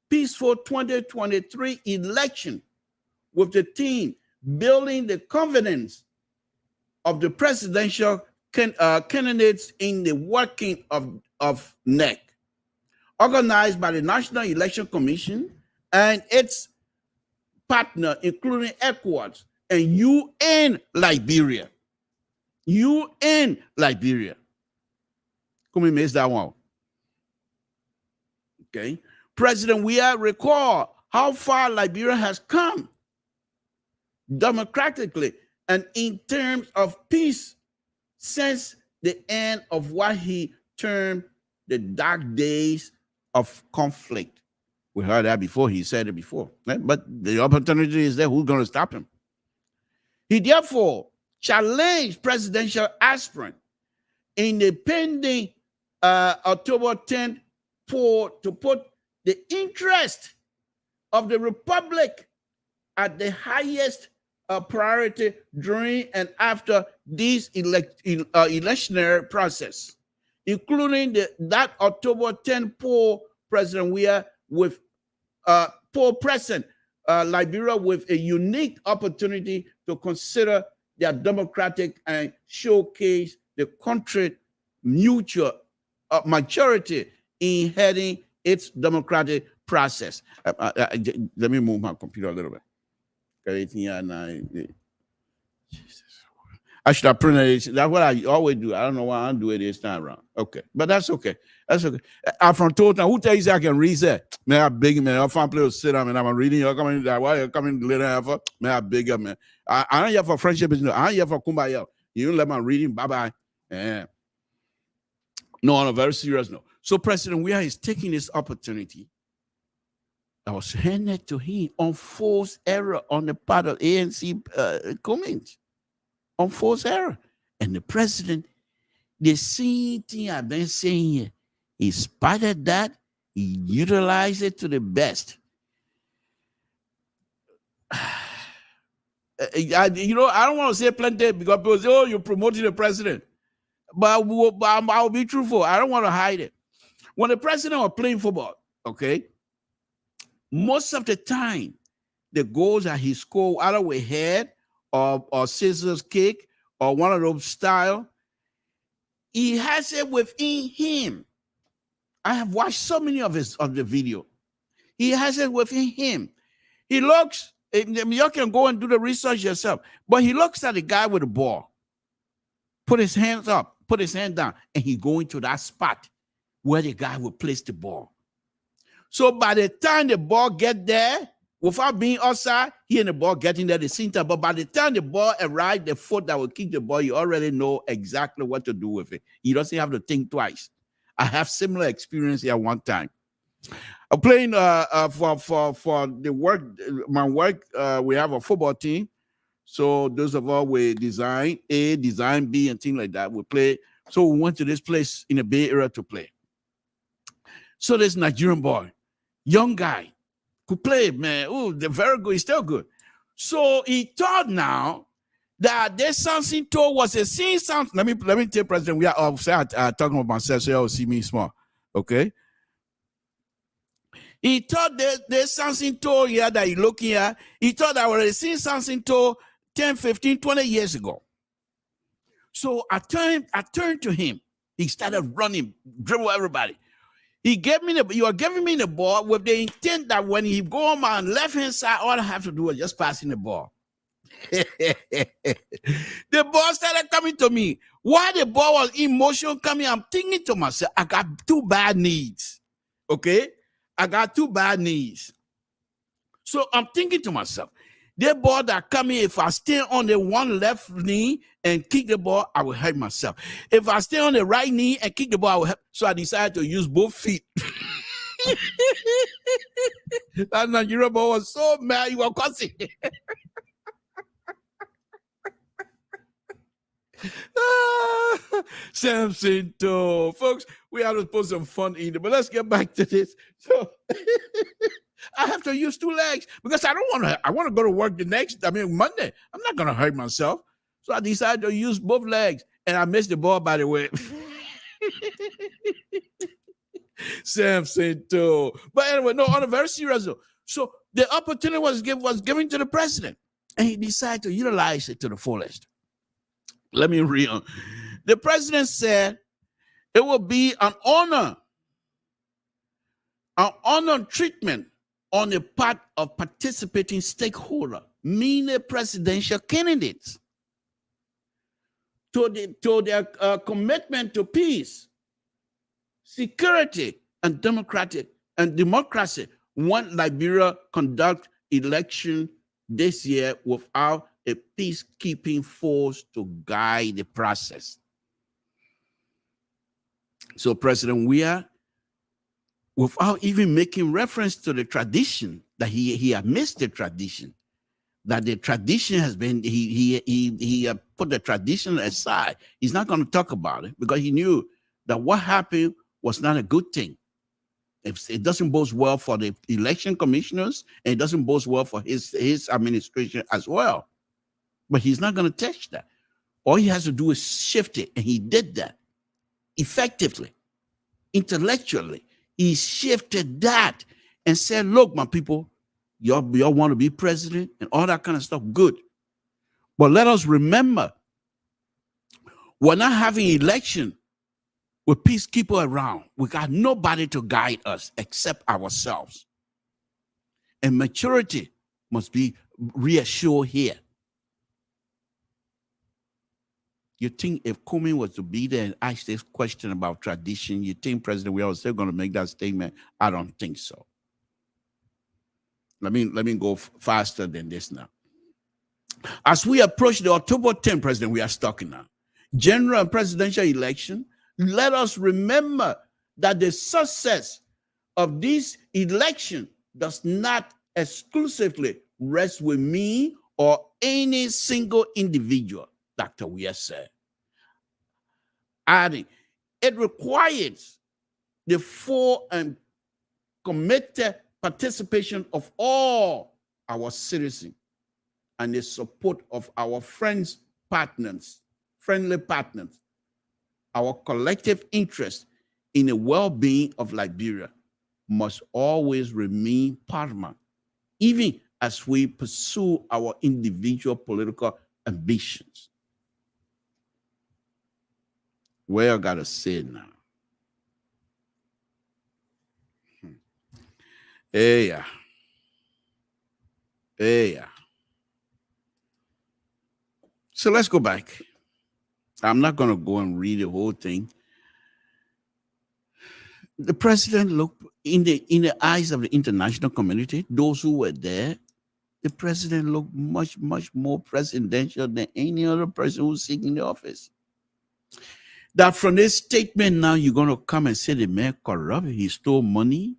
peaceful 2023 election with the theme building the confidence of the presidential candidates in the working of NEC, organized by the National Election Commission and its partner, including ECOWAS and UN Liberia. UN Liberia. Come and miss that one. Okay. President Weah recall how far Liberia has come democratically and in terms of peace since the end of what he termed the dark days of conflict. We heard that before. He said it before. Right? But the opportunity is there. Who's going to stop him? He therefore challenged presidential aspirant in the pending October 10th poll to put the interest of the Republic at the highest priority during and after this electionary process, including that October 10 poll. President Weah with poll present Liberia with a unique opportunity to consider their democratic and showcase the country's mutual maturity in heading its democratic process. Let me move my computer a little bit. I should have printed it. That's what I always do. I don't know why I'm doing this time around. Okay, but that's okay. That's okay. I'm from Total. Who tells you I can read that? Man, I beg man. If I'm playing sit down and I'm reading, you're coming that why you're coming later. Man, I beg you, man. I ain't here for friendship. I ain't here for kumbaya. You don't let my reading. Bye bye. Yeah. No, on a very serious note. So President Weah is taking this opportunity that was handed to him on false error on the part of ANC Cummings. On false error. And the president, the same thing I've been saying here, he spotted that, he utilized it to the best. I don't want to say plenty because people say, oh, you're promoting the president. But I'll be truthful. I don't want to hide it. When the president was playing football, okay, most of the time, the goals that he scored either with head or scissors kick or one of those style, he has it within him. I have watched so many of the video. He has it within him. He looks, you can go and do the research yourself, but he looks at the guy with the ball, put his hands up, put his hand down, and he go into that spot where the guy will place the ball. So by the time the ball get there, without being outside, he and the ball getting there at the same time. But by the time the ball arrives, the foot that will kick the ball, you already know exactly what to do with it. You don't have to think twice. I have similar experience here one time. I'm playing for the work, my work. We have a football team. So those of us with design A, design B, and things like that, we play. So we went to this place in the Bay Area to play. So this Nigerian boy, young guy, could play, man. Oh, they're very good. He's still good. So he thought now that this Samson told was a scene Samson. Let me tell President, we are talking about myself, so you'll see me small. Okay. He thought that Samson told here that he look here. He thought I already seen Samson told 10, 15, 20 years ago. So I turned to him. He started running, dribble everybody. You are giving me the ball with the intent that when he go on my left-hand side, all I have to do is just passing the ball. The ball started coming to me. While the ball was in motion coming, I'm thinking to myself, I got two bad knees. Okay? I got two bad knees. So I'm thinking to myself, the ball that coming, if I stay on the one left knee and kick the ball, I will hurt myself. If I stay on the right knee and kick the ball, I will hurt. So I decided to use both feet. That Nigerian boy was so mad, he was cussing. Samson, too. Folks, we have to put some fun in it, but let's get back to this. So I have to use two legs because I want to go to work Monday. I'm not going to hurt myself. So I decided to use both legs, and I missed the ball, by the way. Samson, too. But anyway, no, on a very serious note. So the opportunity was given to the president, and he decided to utilize it to the fullest. Let me read on. The president said it will be an honor treatment on the part of participating stakeholder, meaning presidential candidates, to their commitment to peace, security, and democracy when Liberia conduct election this year without a peacekeeping force to guide the process. So President Weah, without even making reference to the tradition, that he had missed the tradition, that the tradition has been, he put the tradition aside. He's not going to talk about it because he knew that what happened was not a good thing. It doesn't bode well for the election commissioners, and it doesn't bode well for his administration as well. But he's not going to touch that. All he has to do is shift it, and he did that effectively, intellectually. He shifted that and said, look, my people, y'all want to be president and all that kind of stuff, good. But let us remember, we're not having election with peacekeepers around. We got nobody to guide us except ourselves. And maturity must be reassured here. You think if Cummings was to be there and ask this question about tradition, you think President Weah was still going to make that statement? I don't think so. Let me go faster than this now. As we approach the October 10th, President Weah is talking now, general and presidential election, let us remember that the success of this election does not exclusively rest with me or any single individual, Dr. Weah said. Adding, it requires the full and committed participation of all our citizens and the support of our friends, friendly partners. Our collective interest in the well-being of Liberia must always remain paramount, even as we pursue our individual political ambitions. Where I gotta say it now. Yeah. So let's go back. I'm not going to go and read the whole thing. The president looked in the eyes of the international community, those who were there, the president looked much, much more presidential than any other person who's seeking the office. That from this statement now, you're going to come and say the man corrupt, he stole money.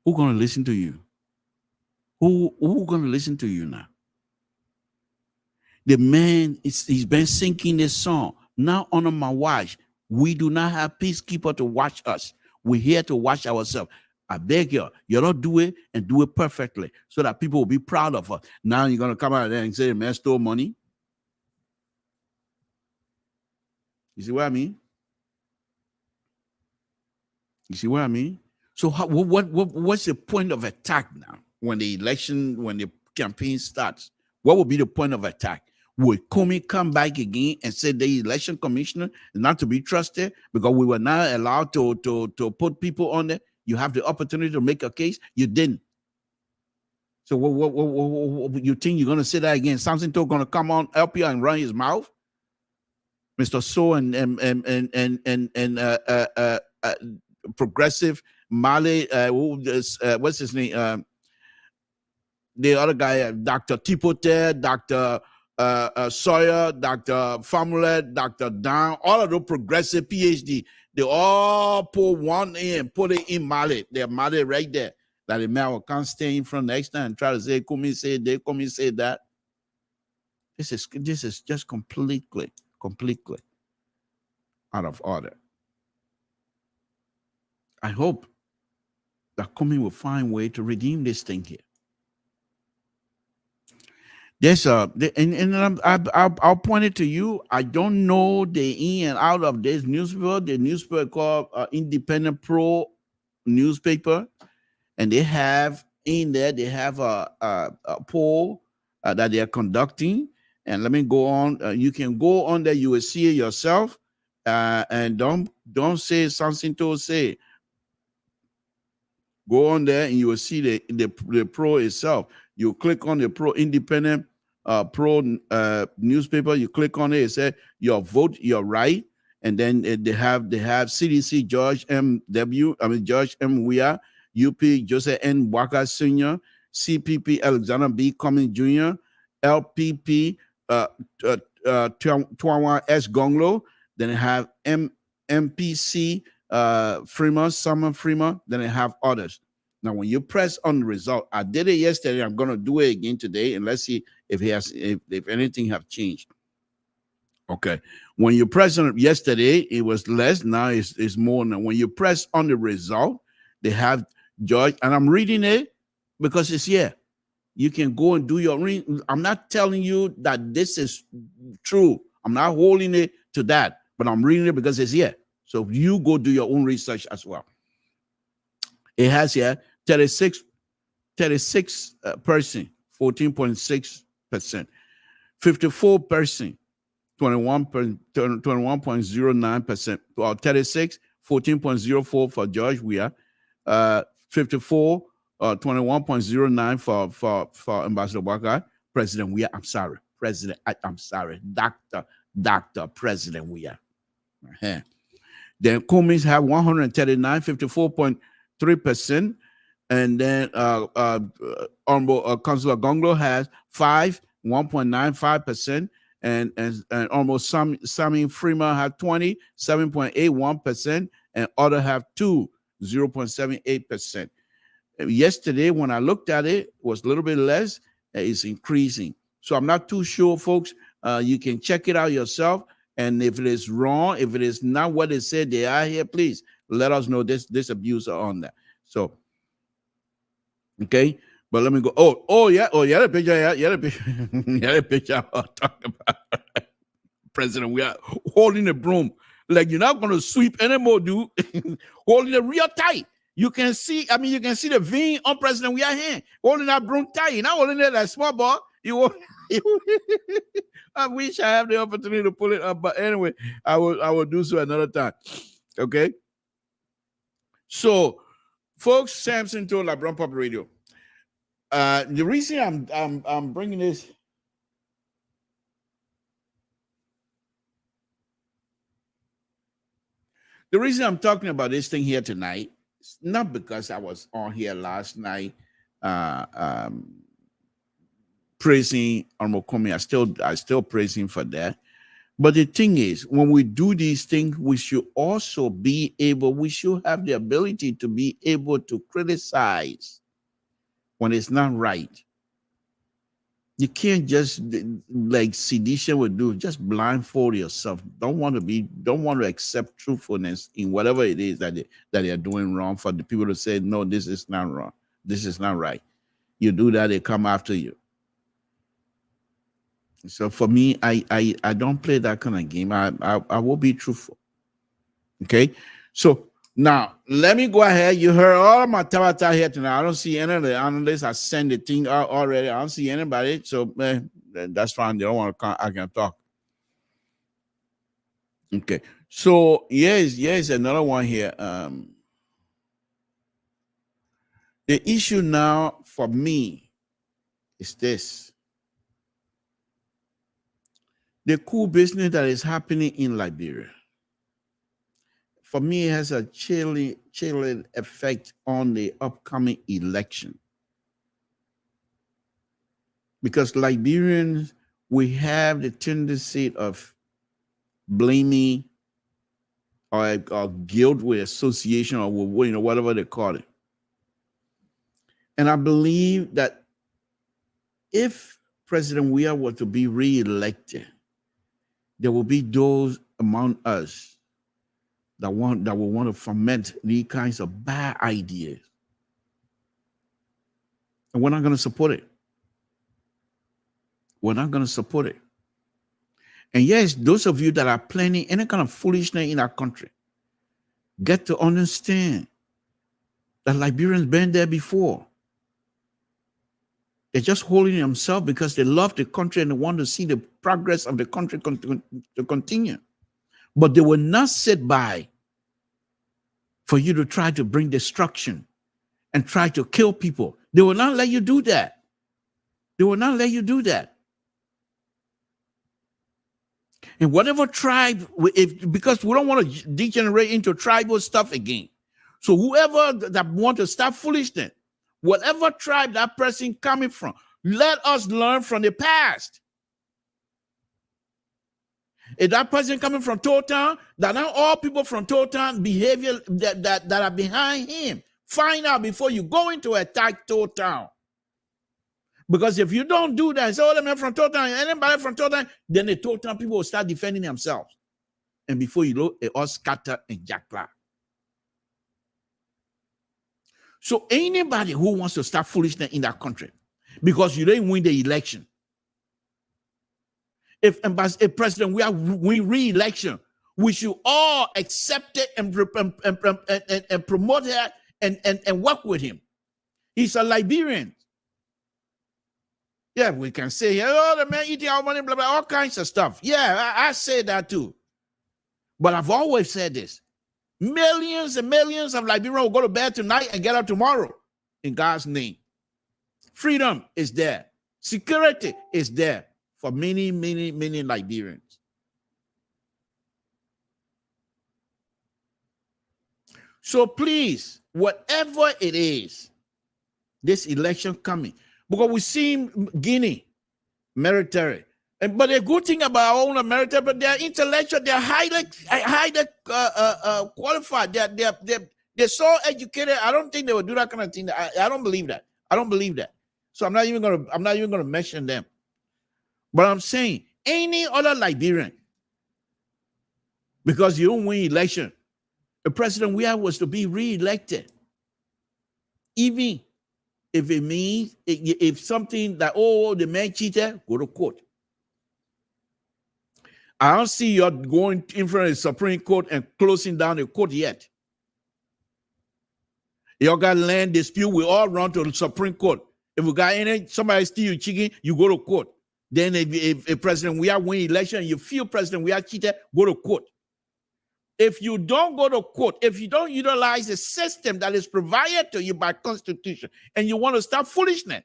Who's going to listen to you? Who's going to listen to you now? The man, he's been singing this song. Now under my watch, we do not have peacekeeper to watch us. We're here to watch ourselves. I beg you, you don't do it and do it perfectly so that people will be proud of us. Now you're going to come out there and say, the man stole money. You see what I mean? You see what I mean? So what's the point of attack now when the campaign starts? What will be the point of attack? Would Comey come back again and say the election commissioner is not to be trusted because we were not allowed to put people on there? You have the opportunity to make a case. You didn't. So what you think you're going to say that again? Samson going to come on, help you and run his mouth? Mr. So and progressive Mali, what's his name? The other guy, Dr. Tipote, Dr. Sawyer, Dr. Famulet, Dr. Down, all of those progressive PhD, they all pull one in, put it in Mali. They're Mali right there. That the man can't stay in front next time and try to say, come and say that, come and say that. This is just completely out of order. I hope that Comey will find a way to redeem this thing here. There's I'll point it to you. I don't know the in and out of this newspaper. The newspaper called Independent Pro newspaper, and they have in there a poll that they are conducting. And let me go on. You can go on there. You will see it yourself. And don't say something to say. Go on there and you will see the pro itself. You click on the pro independent pro newspaper. You click on it. It says your vote, your right, and then they have CDC George M. Weah, UP Joseph N. Walker Sr., CPP Alexander B. Cummings Jr., LPP Tuawa S. Gonglo. Then they have MPC Freeman, Summer Freeman. Then they have others. Now, when you press on the result, I did it yesterday. I'm going to do it again today, and let's see if anything have changed. Okay. When you press on it yesterday, it was less. Now it's more. Now, when you press on the result, they have George, and I'm reading it because it's here. You can go and do your reading. I'm not telling you that this is true. I'm not holding it to that, but I'm reading it because it's here. So you go do your own research as well. It has here 36 percent, 14.6%, 54 percent, 21.09%, or 36, 14.04 for George Weah, 54, 21.09 for Ambassador Walker, President Weah. I'm sorry, Dr. President Weah. Then Cummings have 139, 54.3%. And then Honorable Councilor Gonglo has 1.95%. And almost Sammy Freeman have 7.81%. And other have 0.78%. Yesterday, when I looked at it, was a little bit less. It's increasing. So I'm not too sure, folks. You can check it out yourself. And if it is wrong, if it is not what they said they are here, please let us know this abuser on that. So, okay. But let me go. Yeah, the picture. Yeah, the picture I'm talking about. President, we are holding the broom. Like you're not going to sweep anymore, dude. Holding it real tight. You can see the vein on President we are here. Holding that broom tight. You're not holding it like small ball. I wish I have the opportunity to pull it up, but anyway, I will do so another time. Okay. So, folks, Samson told LIBERIA Public Radio. The reason I'm bringing this. The reason I'm talking about this thing here tonight is not because I was on here last night praising Honorable Comey. I still praise him for that. But the thing is, when we do these things, we should also we should have the ability to be able to criticize when it's not right. You can't just like sedition would do. Just blindfold yourself. Don't want to accept truthfulness in whatever it is that they are doing wrong. For the people to say, no, this is not wrong. This is not right. You do that, they come after you. So for me, I don't play that kind of game. I will be truthful. Okay. So now let me go ahead. You heard all of my tabata here tonight. I don't see any of the analysts. I sent the thing out already. I don't see anybody. So that's fine. They don't want to come. I can talk. Okay. So yes, another one here. The issue now for me is this. The cool business that is happening in Liberia. For me, it has a chilling effect on the upcoming election. Because Liberians, we have the tendency of blaming or guilt with association or with, whatever they call it. And I believe that if President Weah were to be re-elected, there will be those among us that will want to foment these kinds of bad ideas. And we're not going to support it. We're not going to support it. And yes, those of you that are planning any kind of foolishness in our country, get to understand that Liberians been there before. They're just holding themselves because they love the country and they want to see the progress of the country to continue. But they will not sit by for you to try to bring destruction and try to kill people. They will not let you do that. They will not let you do that. And whatever tribe, because we don't want to degenerate into tribal stuff again. So whoever that want to start foolishness, whatever tribe that person coming from, let us learn from the past. If that person coming from Totown, that not all people from Totown behavior that are behind him. Find out before you go into attack Totown. Because if you don't do that, say, oh, the man from Totown, anybody from Totown, then the Totown people will start defending themselves. And before you know, it all scatter and jackpot. So anybody who wants to start foolishness in that country, because you didn't win the election, if President we win re-election, we should all accept it and promote it and work with him. He's a Liberian. Yeah, we can say, oh, the man eating our money, blah, blah, all kinds of stuff. Yeah, I say that too. But I've always said this. Millions and millions of Liberians will go to bed tonight and get up tomorrow in God's name. Freedom is there. Security is there for many, many, many Liberians. So please, whatever it is, this election coming, because we see Guinea, military. But the good thing about our own military, but they're intellectual, they're highly qualified, they're so educated. I don't think they would do that kind of thing. I don't believe that. I don't believe that. So I'm not even gonna mention them. But I'm saying any other Liberian, because you don't win election, the president we have was to be re-elected. Even if it means, if something that, oh, the man cheated, go to court. I don't see you going in front of the Supreme Court and closing down the court yet. You got land dispute, we all run to the Supreme Court. If we got somebody steal your chicken, you go to court. Then if President we are win election, you feel President we are cheated, go to court. If you don't go to court, if you don't utilize the system that is provided to you by Constitution, and you want to start foolishness,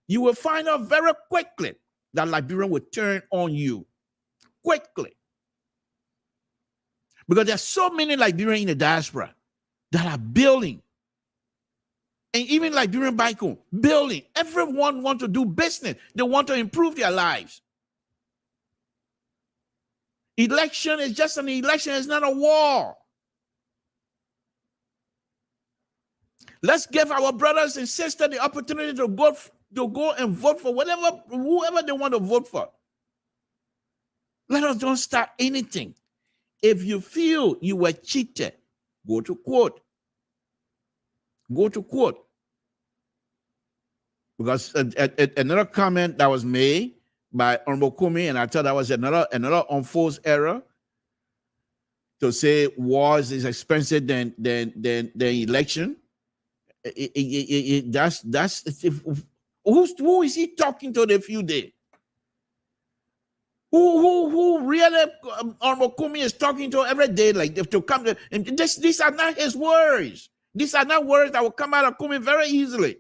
you will find out very quickly that Liberia will turn on you. Quickly. Because there are so many Liberians in the diaspora that are building. And even Liberian back home, building. Everyone wants to do business. They want to improve their lives. Election is just an election. It's not a war. Let's give our brothers and sisters the opportunity to to go and vote for whoever they want to vote for. Let us don't start anything. If you feel you were cheated, go to court. Go to court. Because another comment that was made by Honorable Kumi, and I thought that was another unforced error, to say wars is expensive than election. Who is he talking to the few days? Who really Honorable Kumi is talking to every day, like to come to, and these are not his words. These are not words that will come out of Kumi very easily.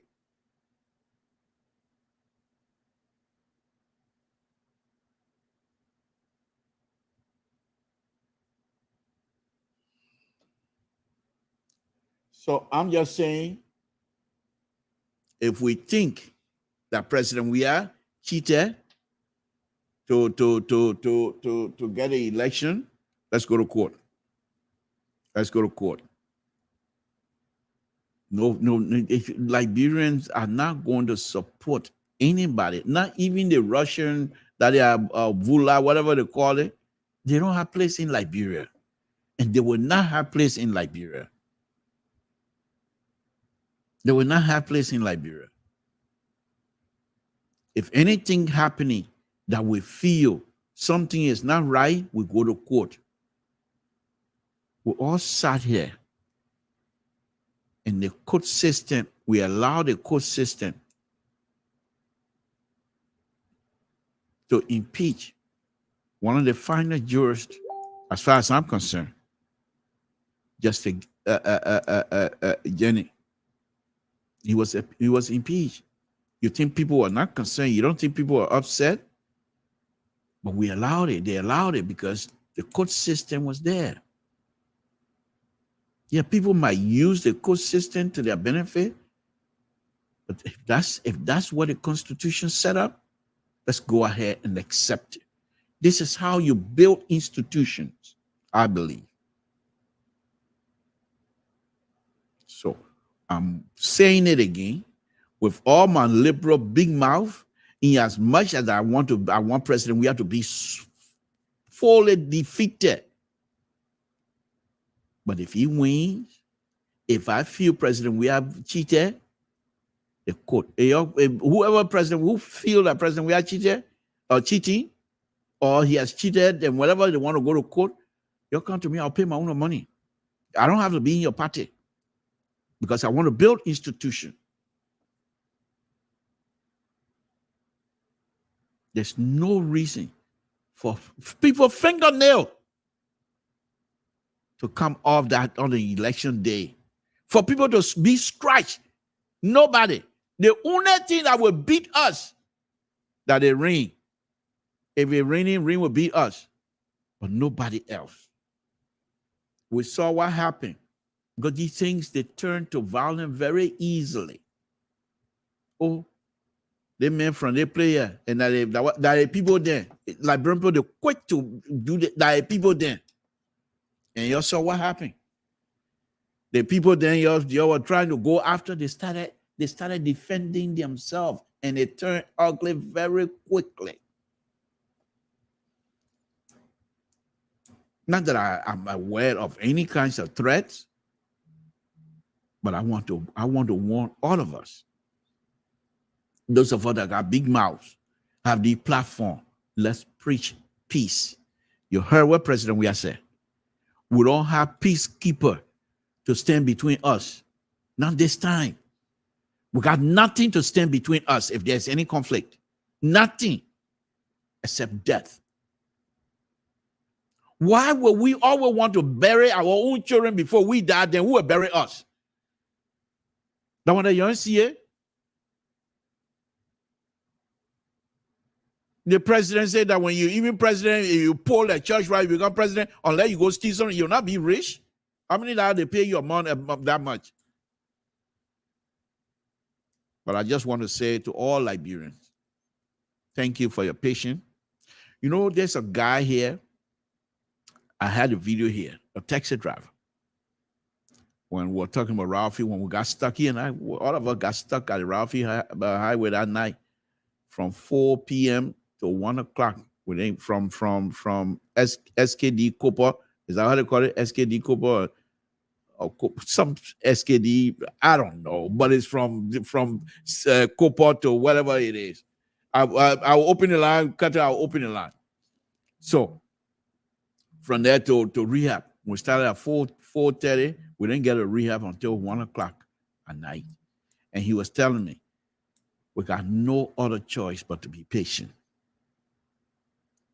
So I'm just saying, if we think that President we are cheated to get an election, let's go to court. Let's go to court. No, if Liberians are not going to support anybody, not even the Russian that they are Vula, whatever they call it. They don't have place in Liberia, and they will not have place in Liberia. They will not have place in Liberia. If anything happening that we feel something is not right, we go to court. We all sat here in the court system. We allow the court system to impeach one of the finest jurists, as far as I'm concerned, Justice Jenny. He was impeached. You think people were not concerned? You don't think people were upset? But we allowed it. They allowed it because the court system was there. Yeah, people might use the court system to their benefit, but if that's what the Constitution set up, let's go ahead and accept it. This is how you build institutions, I believe. So I'm saying it again with all my liberal big mouth. In as much as I want President, we have to be fully defeated. But if he wins, if I feel President we have cheated, the court, whoever president who feel that President we are cheated or cheating, or he has cheated, and whatever they want to go to court, you'll come to me, I'll pay my own money. I don't have to be in your party because I want to build institutions. There's no reason for people fingernail to come off that on the election day. For people to be scratched. Nobody. The only thing that will beat us, that it rain. If it raining, rain will beat us. But nobody else. We saw what happened. Because these things, they turn to violence very easily. Oh, they men from the player, and that are people there. Like people, they quick to do that. There are people there. And you saw what happened. The people then you were trying to go after, they started defending themselves, and it turned ugly very quickly. Not that I'm aware of any kinds of threats, but I want to warn all of us. Those of us that got big mouths, have the platform. Let's preach peace. You heard what President we have said. We don't have peacekeeper to stand between us. Not this time. We got nothing to stand between us if there's any conflict. Nothing except death. Why would we always want to bury our own children before we die? Then who will bury us? That one that you don't see it? The president said that when you president, if you poll the church, right, you become president, unless you go steal something, you'll not be rich. How many dollars they pay your money that much? But I just want to say to all Liberians, thank you for your patience. You know, there's a guy here. I had a video here, a taxi driver. when we were talking about Ralphie, when we got stuck here, and all of us got stuck at the Ralphie highway that night from 4 p.m. to 1 o'clock. From SKD Cooper. Is that how they call it? SKD Cooper or some SKD, I don't know, but it's from Cooper to whatever it is. I'll open the line, Cutter, I'll open the line. So from there to rehab, we started at 4:30. We didn't get a rehab until 1 o'clock at night. And he was telling me, we got no other choice but to be patient.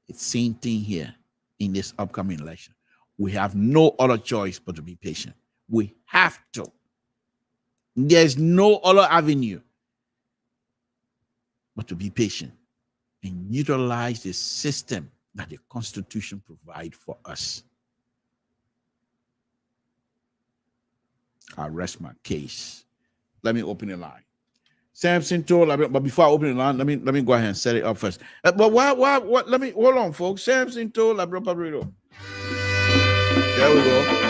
It's the same thing here in this upcoming election. We have no other choice but to be patient. We have to. There's no other avenue but to be patient and utilize the system that the Constitution provides for us. I'll rest my case. Let me open the line. Samson told, but before I open the line, let me go ahead and set it up first. But what? Let me hold on, folks. Samson told LIBERIA Public Radio. There we go.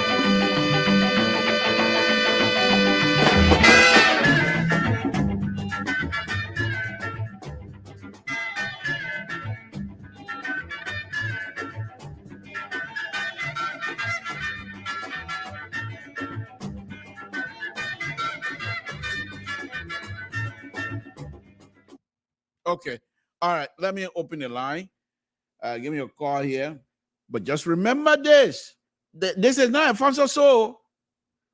Okay. All right. Let me open the line. Give me a call here. But just remember this. This is not Alfonso So.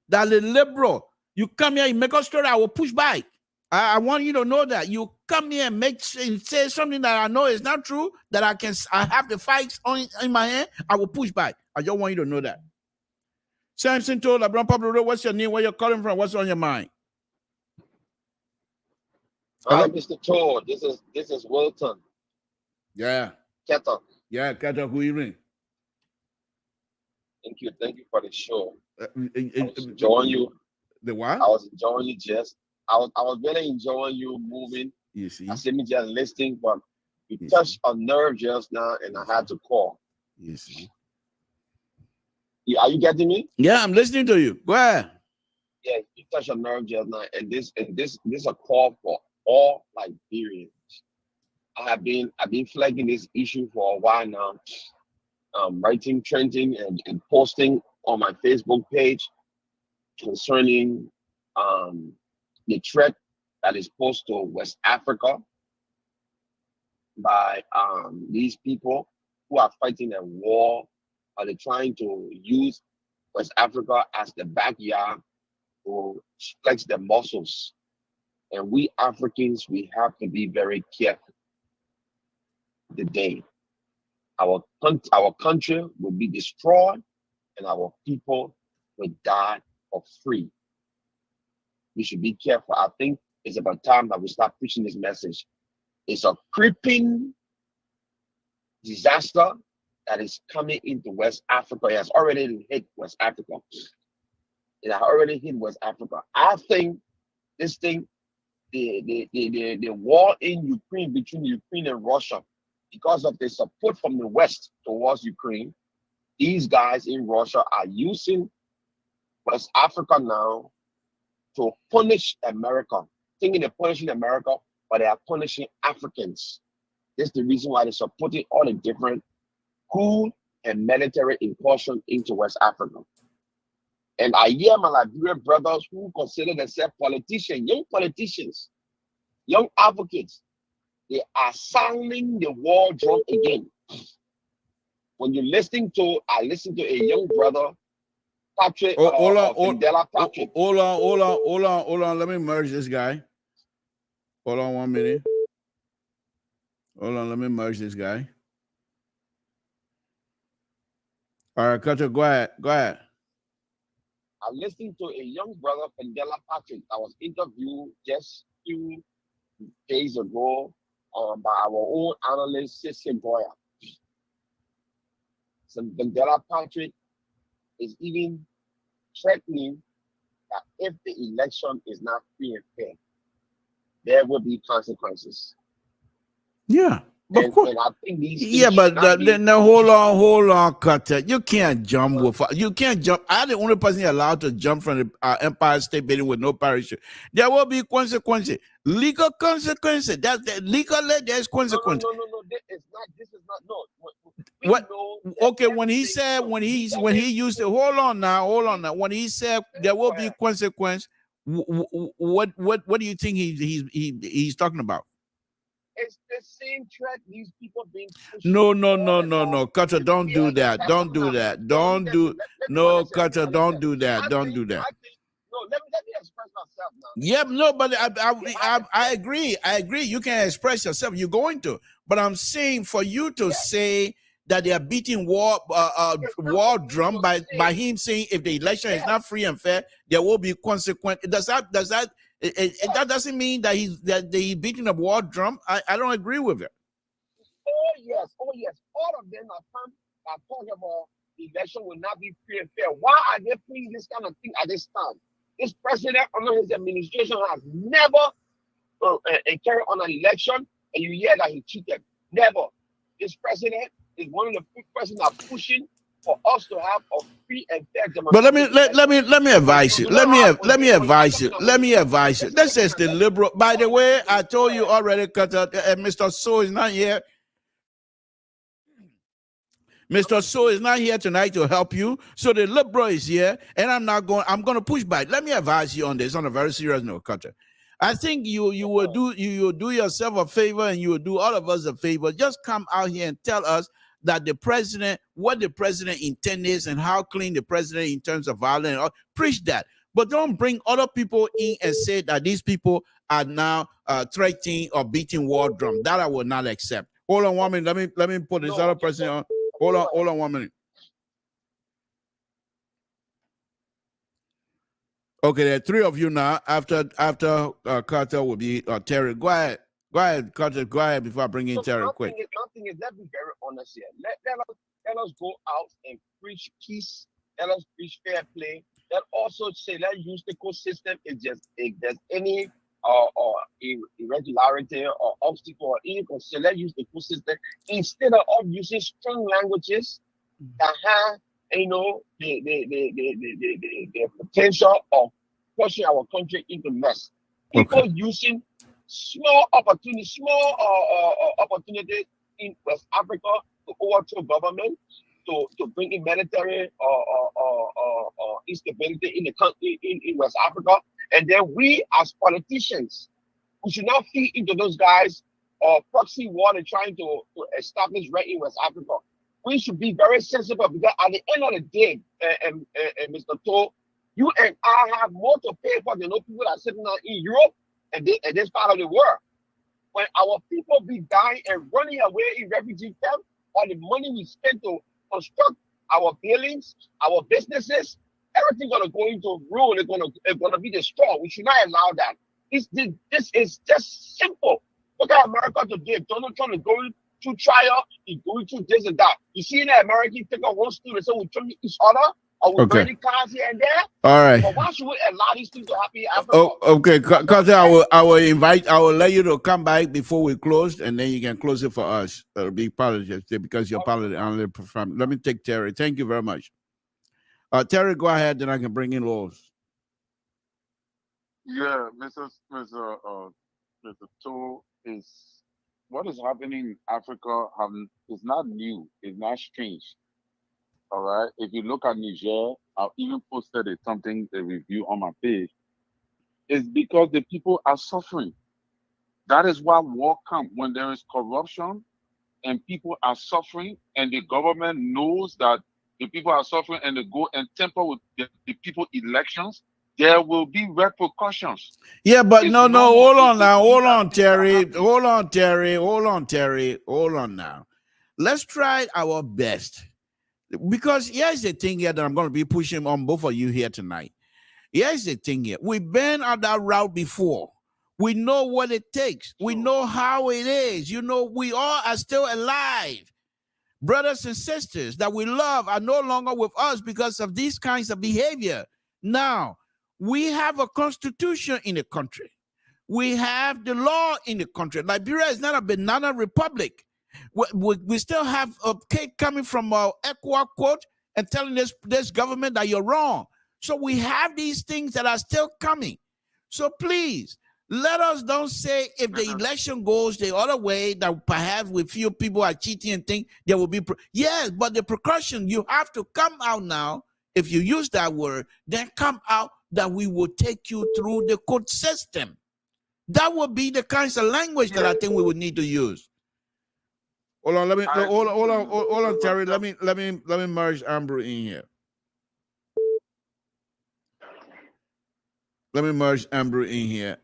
That the liberal. You come here, you make a story, I will push back. I want you to know that. You come here and say something that I know is not true, that I have the facts in my hand, I will push back. I just want you to know that. Samson told LIBERIA Public Radio, what's your name? Where you're calling from? What's on your mind? Hi, Mr. Todd. This is Wilton. Yeah. Keta. Yeah, Keta, good evening. Thank you for the show. I was enjoying you. The what? I was enjoying you I was really enjoying you moving. You see? I see me just listening, but you touched a nerve just now and I had to call. You see? Are you getting me? Yeah, I'm listening to you. Go ahead. Yeah, you touched a nerve just now, and this is a call for all Liberians. I've been flagging this issue for a while now, writing, trending, and posting on my Facebook page concerning the threat that is posed to West Africa by these people who are fighting a war. Are they trying to use West Africa as the backyard to flex their muscles? And we Africans, we have to be very careful. The day our country will be destroyed and our people will die for free. We should be careful. I think it's about time that we start preaching this message. It's a creeping disaster that is coming into West Africa. It has already hit West Africa. It has already hit West Africa. I think this thing, the war in Ukraine, between Ukraine and Russia, because of the support from the West towards Ukraine, these guys in Russia are using West Africa now to punish America, thinking they're punishing America, but they are punishing Africans. This is the reason why they're supporting all the different coup and military incursion into West Africa. And I hear my Liberian brothers who consider themselves politicians, young advocates, they are sounding the war drum again. When you're listening to, I listen to a young brother, Patrick, Patrick. Hold on. Let me merge this guy. Hold on 1 minute. Hold on, let me merge this guy. All right, Cutter, go ahead. I listened to a young brother, Pandela Patrick, that was interviewed just a few days ago by our own analyst, Sissy Boyer. So Pandela Patrick is even threatening that if the election is not free and fair, there will be consequences. Yeah. But And I think these things yeah, but should not be. then hold on, Cutter. You can't jump with. You can't jump. I'm the only person allowed to jump from the Empire State Building with no parachute. There will be consequences, legal consequences. That's the legally there's consequences. No. It's not. This is not. No. We What? know Okay, when he said when he used to hold on now, when he said there will be consequence, what do you think he's talking about? It's the same threat these people being pushed. No, Cutter, don't do that. Don't do that. Don't do no, Cutter, don't do that. Don't do that. No, let me express myself now. Yep, no, but I agree. I agree. You can express yourself. You're going to, but I'm saying for you to say that they are beating war drum by him saying if the election is not free and fair, there will be consequence. That doesn't mean that he's beating a war drum. I don't agree with it. Oh yes. All of them are talking about the election will not be free and fair. Why are they putting this kind of thing at this time? This president under his administration has never carried on an election, and you hear that he cheated. Never. This president is one of the few presidents that are pushing for us to have a free and fair democracy. But let me advise you. Let me advise you. This is the liberal. By the way, I told you already, Cutter, Mr. So is not here. Mr. So is not here tonight to help you. So the liberal is here, and I'm going to push back. Let me advise you on this on a very serious note, Cutter. I think you will do yourself a favor, and you will do all of us a favor. Just come out here and tell us that what the president intends and how clean the president in terms of violence. Preach that, but don't bring other people in and say that these people are now threatening or beating war drum. That I will not accept. Hold on 1 minute. Let me put this other person on. Hold on 1 minute. Okay, there are three of you now. After Carter will be Terry. Go ahead, Carter. Go ahead before I bring in Terry. Quick. Nothing is. Let's be very honest here. Let us go out and preach peace. Let us preach fair play. Let also say let's use the ecosystem. If there's any irregularity or obstacle or anything, let's use the ecosystem instead of using strong languages that have the potential of pushing our country into mess. People using small opportunities in West Africa to overthrow government, to bring in military or instability in the country in West Africa, and then we as politicians, we should not feed into those guys or proxy war and trying to establish right in West Africa. We should be very sensible because at the end of the day, Mr. To, you and I have more to pay for than those people that are sitting down in Europe and this part of the world. When our people be dying and running away in refugee camps, all the money we spend to construct our buildings, our businesses, everything gonna go into ruin. It's gonna be destroyed. We should not allow that. This is just simple. Look at America today. Donald Trump is going through trial. He's going through this and that. You see that American take on one student, so we turn each other, or we burning cars here and there. All right. But why should we allow these things to happen in Africa? Oh, okay. Because I will let you to come back before we close, and then you can close it for us. That'll be part of it because you're part of the analyst performance. Let me take Terry. Thank you very much. Terry, go ahead, then I can bring in Laws. Yeah, Mr. To is what is happening in Africa is not new. It's not strange. All right. If you look at Niger, I even posted a review on my page. It's because the people are suffering. That is why war comes when there is corruption and people are suffering, and the government knows that the people are suffering, and they go and tamper with the people elections. There will be repercussions. Yeah, but no, hold on now. Hold on, Terry. Hold on now. Let's try our best. Because here's the thing here that I'm going to be pushing on both of you here tonight. Here's the thing here. We've been on that route before. We know what it takes. We know how it is. You know, we all are still alive. Brothers and sisters that we love are no longer with us because of these kinds of behavior. Now, we have a constitution in the country. We have the law in the country. Liberia is not a banana republic. We still have a kid coming from Equa Court and telling this government that you're wrong. So we have these things that are still coming. So please, let us don't say if the election goes the other way that perhaps we feel people are cheating and think there will be. Yes, but the precaution, you have to come out now. If you use that word, then come out that we will take you through the court system. That would be the kinds of language that I think we would need to use. Hold on, hold on, Terry. Let me merge Amber in here. Let me merge Amber in here.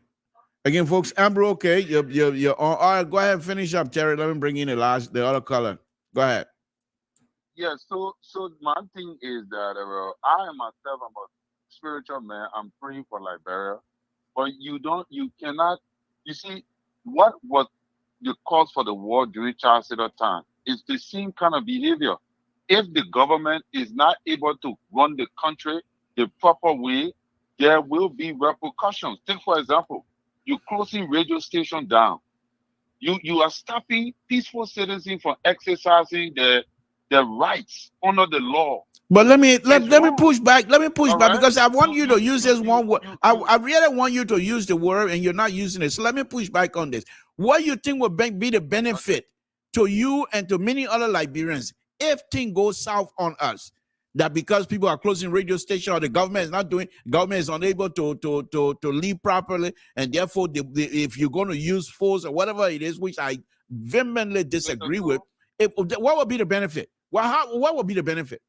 Again, folks, Amber, okay, you're on. All right, go ahead and finish up, Terry. Let me bring in the other color. Go ahead. Yeah, so my thing is that I myself, I'm a spiritual man. I'm praying for Liberia, but you cannot. You see, what was the cause for the war during Charles Taylor time is the same kind of behavior. If the government is not able to run the country the proper way, there will be repercussions. Take, for example, you're closing radio station down. You are stopping peaceful citizens from exercising their rights under the law. But let me push back. Let me push back because I want you to use this one word. I really want you to use the word, and you're not using it. So let me push back on this. What you think will be the benefit to you and to many other Liberians if things go south on us? That because people are closing radio station or the government is not doing, government is unable to lead properly, and therefore if you're going to use force or whatever it is, which I vehemently disagree with, what would be the benefit? What would be the benefit?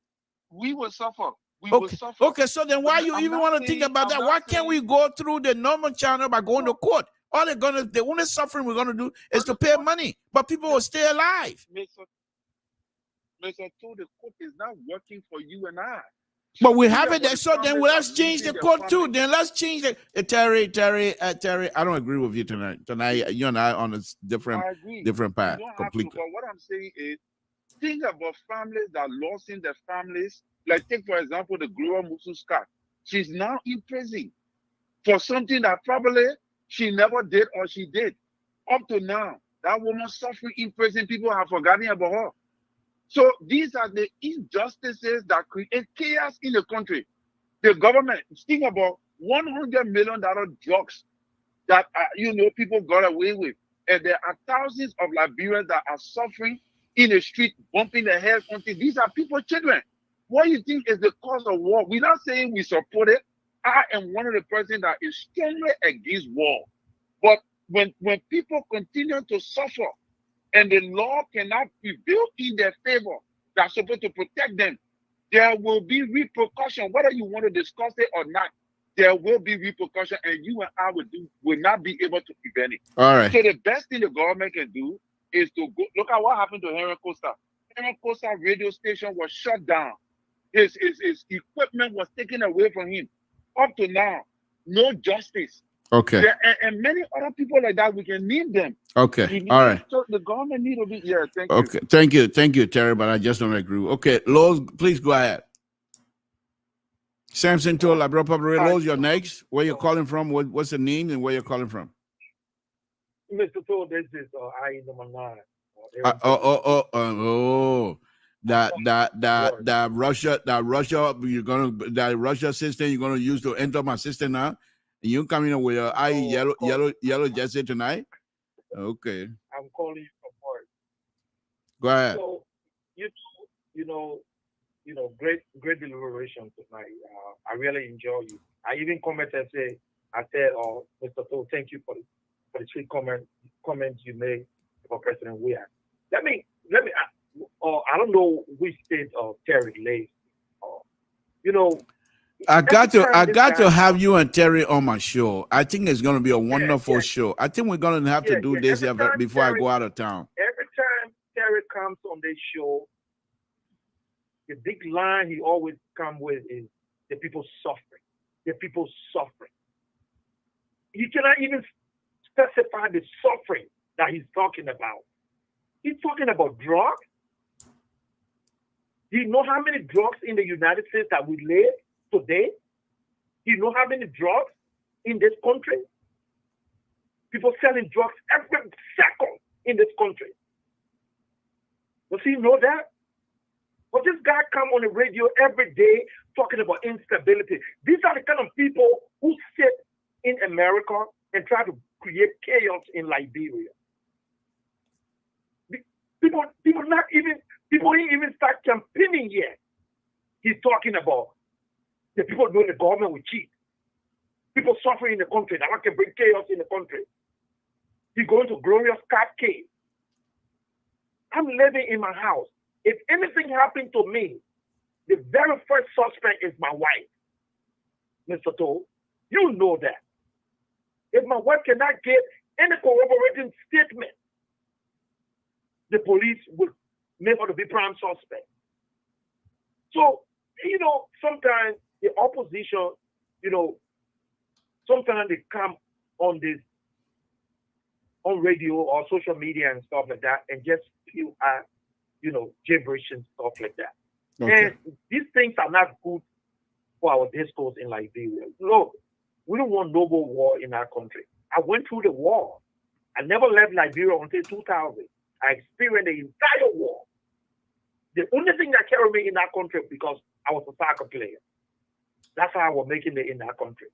We will suffer. We will suffer. Okay, so then why you even want to think about that? Why can't we go through the normal channel by going to court? The only suffering we're gonna do is to pay money, but people will stay alive. Mr. The court is not working for you and I. But we have it there, so then let's change the court too. Then let's change it. Terry, I don't agree with you tonight. Tonight, you and I on a different path completely. But what I'm saying is, think about families that lost in their families. Like take for example the Gloria Mususka. She's now in prison for something that probably she never did or she did. Up to now, that woman suffering in prison, people have forgotten about her. So these are the injustices that create chaos in the country. The government, think about $100 million drugs that people got away with, and there are thousands of Liberians that are suffering in the street, bumping their heads onto. These are people's children. What do you think is the cause of war? We're not saying we support it. I am one of the persons that is strongly against war. But when people continue to suffer and the law cannot prevail in their favor, that's supposed to protect them, there will be repercussion. Whether you want to discuss it or not, there will be repercussion, and you and I will not be able to prevent it. All right. So the best thing the government can do is to go, look at what happened to Henry Costa. Henry Costa radio station was shut down. His equipment was taken away from him. Up to now, no justice. Okay. And many other people like that, we can name them. Okay. All right. So the government need to be thank you. Okay. Thank you, Terry, but I just don't agree. Okay, Lowe's, please go ahead. Samson to Liberia Public Radio. Lowe's, you're next. Where you're calling from? What's the name and where you're calling from? Mr. Phil, this is IE number 9. That Russia system you're gonna use to enter my system now. And you coming up with your yellow jersey tonight? Okay. I'm calling you from work. Go ahead. So great deliberation tonight. I really enjoy you. I even commented and said, Mr. Phil, thank you for the sweet comments you made about President Weah. Let me I don't know which state Terry lays. I got to have you and Terry on my show. I think it's going to be a wonderful show. I think we're going to have to do this before I go out of town. Every time Terry comes on this show, the big line he always comes with is the people suffering. The people suffering. He cannot even specify the suffering that he's talking about. He's talking about drugs. Do you know how many drugs in the United States that we live today? Do you know how many drugs in this country? People selling drugs every second in this country. Does he know that? But this guy come on the radio every day talking about instability. These are the kind of people who sit in America and try to create chaos in Liberia. People ain't even start campaigning yet. He's talking about the people know the government will cheat. People suffering in the country that can bring chaos in the country. He's going to Glorious Cat Cave. I'm living in my house. If anything happened to me, the very first suspect is my wife. Mr. Toll, you know that. If my wife cannot get any corroborating statement, the police will make her to be prime suspect. So, sometimes the opposition, sometimes they come on radio or social media and stuff like that and just spew out, gibberish and stuff like that. Okay. And these things are not good for our discourse in Liberia. Look, we don't want no more war in our country. I went through the war. I never left Liberia until 2000. I experienced the entire war. The only thing that carried me in that country because I was a soccer player. That's how I was making it in that country.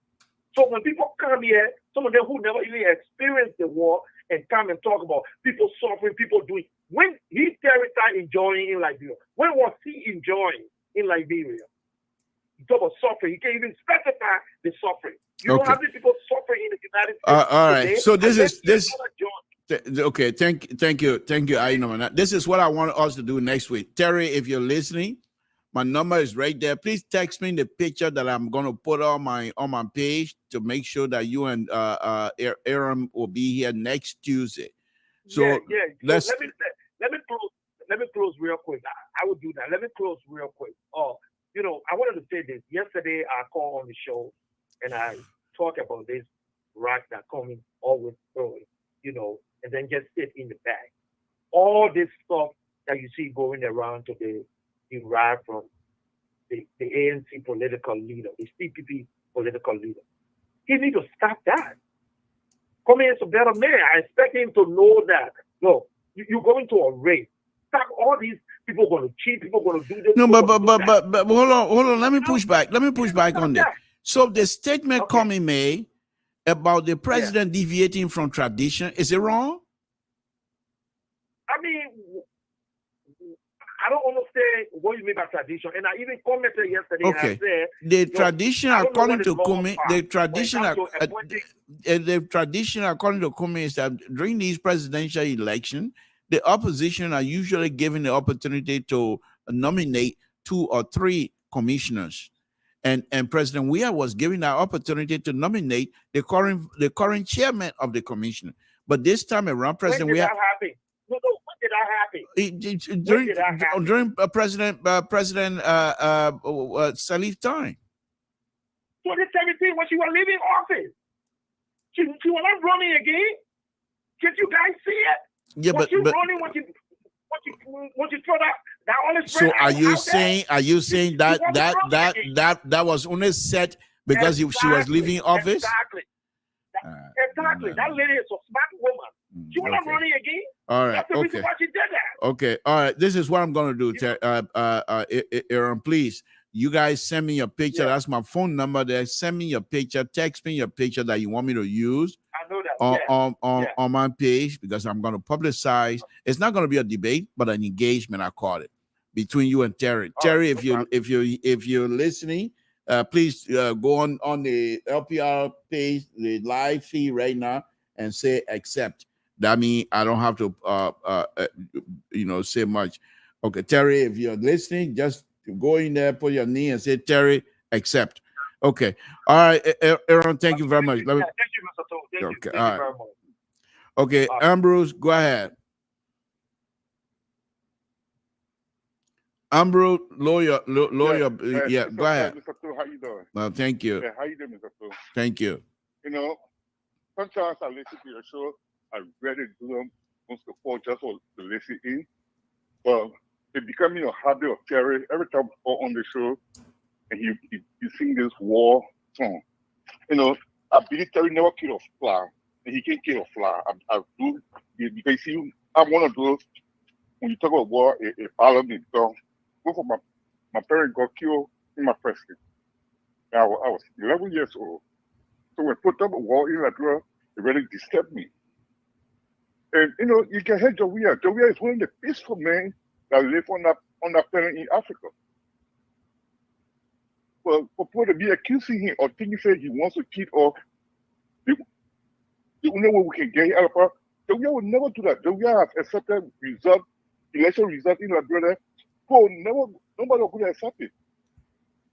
So when people come here, some of them who never even experienced the war and come and talk about people suffering, people doing, when Terry started enjoying in Liberia, when was he enjoying in Liberia? You talk about suffering, you can't even specify the suffering. You don't have these people suffering in the United States. All right. Today, So okay. Thank you. I know this is what I want us to do next week. Terry, if you're listening, my number is right there. Please text me the picture that I'm gonna put on my page to make sure that you and Aaron will be here next Tuesday. So yeah. So let me close real quick. I will do that. Let me close real quick. I wanted to say this. Yesterday I called on the show and I talked about this rock that coming always throwing, and then just sit in the bag. All this stuff that you see going around today derived from the ANC political leader, the CPP political leader. He needs to stop that. Cummings is a better man. I expect him to know that. No, you're going to a race. Stop all these people going to cheat, people going to do this. No, but hold on. Let me push back. On that. So the statement Cummings made about the president deviating from tradition, is it wrong? I mean, I don't understand what you mean by tradition. And I even commented yesterday and I said the tradition according to Cummings, the tradition according to Cummings is that during these presidential elections, the opposition are usually given the opportunity to nominate 2 or 3 commissioners. And President Weah was given the opportunity to nominate the current chairman of the commission. But this time around, President Weah. No, when did that happen? During President Salih's time. 2017, when she was leaving office. She was not running again. Can't you guys see it? Yeah, when she running, when she throw that only so are you saying that was only set because she was leaving office? Exactly. Exactly. That lady is a smart woman. She was not running again. All right. That's the reason why she did that. Okay. All right. This is what I'm gonna do. Aaron, please. You guys send me your picture. Yeah. That's my phone number there. Send me your picture. Text me your picture that you want me to use. I know that. On my page, because I'm gonna publicize. It's not gonna be a debate, but an engagement. I call it between you and Terry. Terry, if you're listening, please go on the LPR page, the live feed right now, and say accept. That means I don't have to say much. Okay, Terry, if you're listening, just go in there, put your knee, and say Terry accept. Okay, all right, Aaron. Thank you very much. Thank you, Mr. Toll. Thank you very much. Okay, Ambrose, go ahead. Ambrose, lawyer, yeah, go ahead. Mr. Toll, how you doing? Well, thank you. Yeah, how you doing, Mr. Toll? Thank you. Sometimes I listen to your show. I really do them once before just to listen in. But it's becoming a habit of Terry. Every time I go on the show and you sing this war song. I believe Terry never killed a fly, and he can't kill a fly. I do because I'm one of those when you talk about war, it bothered me. So both of my parents got killed in my president. I was 11 years old. So when put up a war in Liberia, it really disturbed me. And you know, you can hear Jawia. Jawia is one of the peaceful men that live on that planet in Africa. Well, for people to be accusing him or thinking say he wants to cheat or the only way we can get out of her, Jawia would never do that. Jawia has accepted election result in Liberia. So nobody would accept it.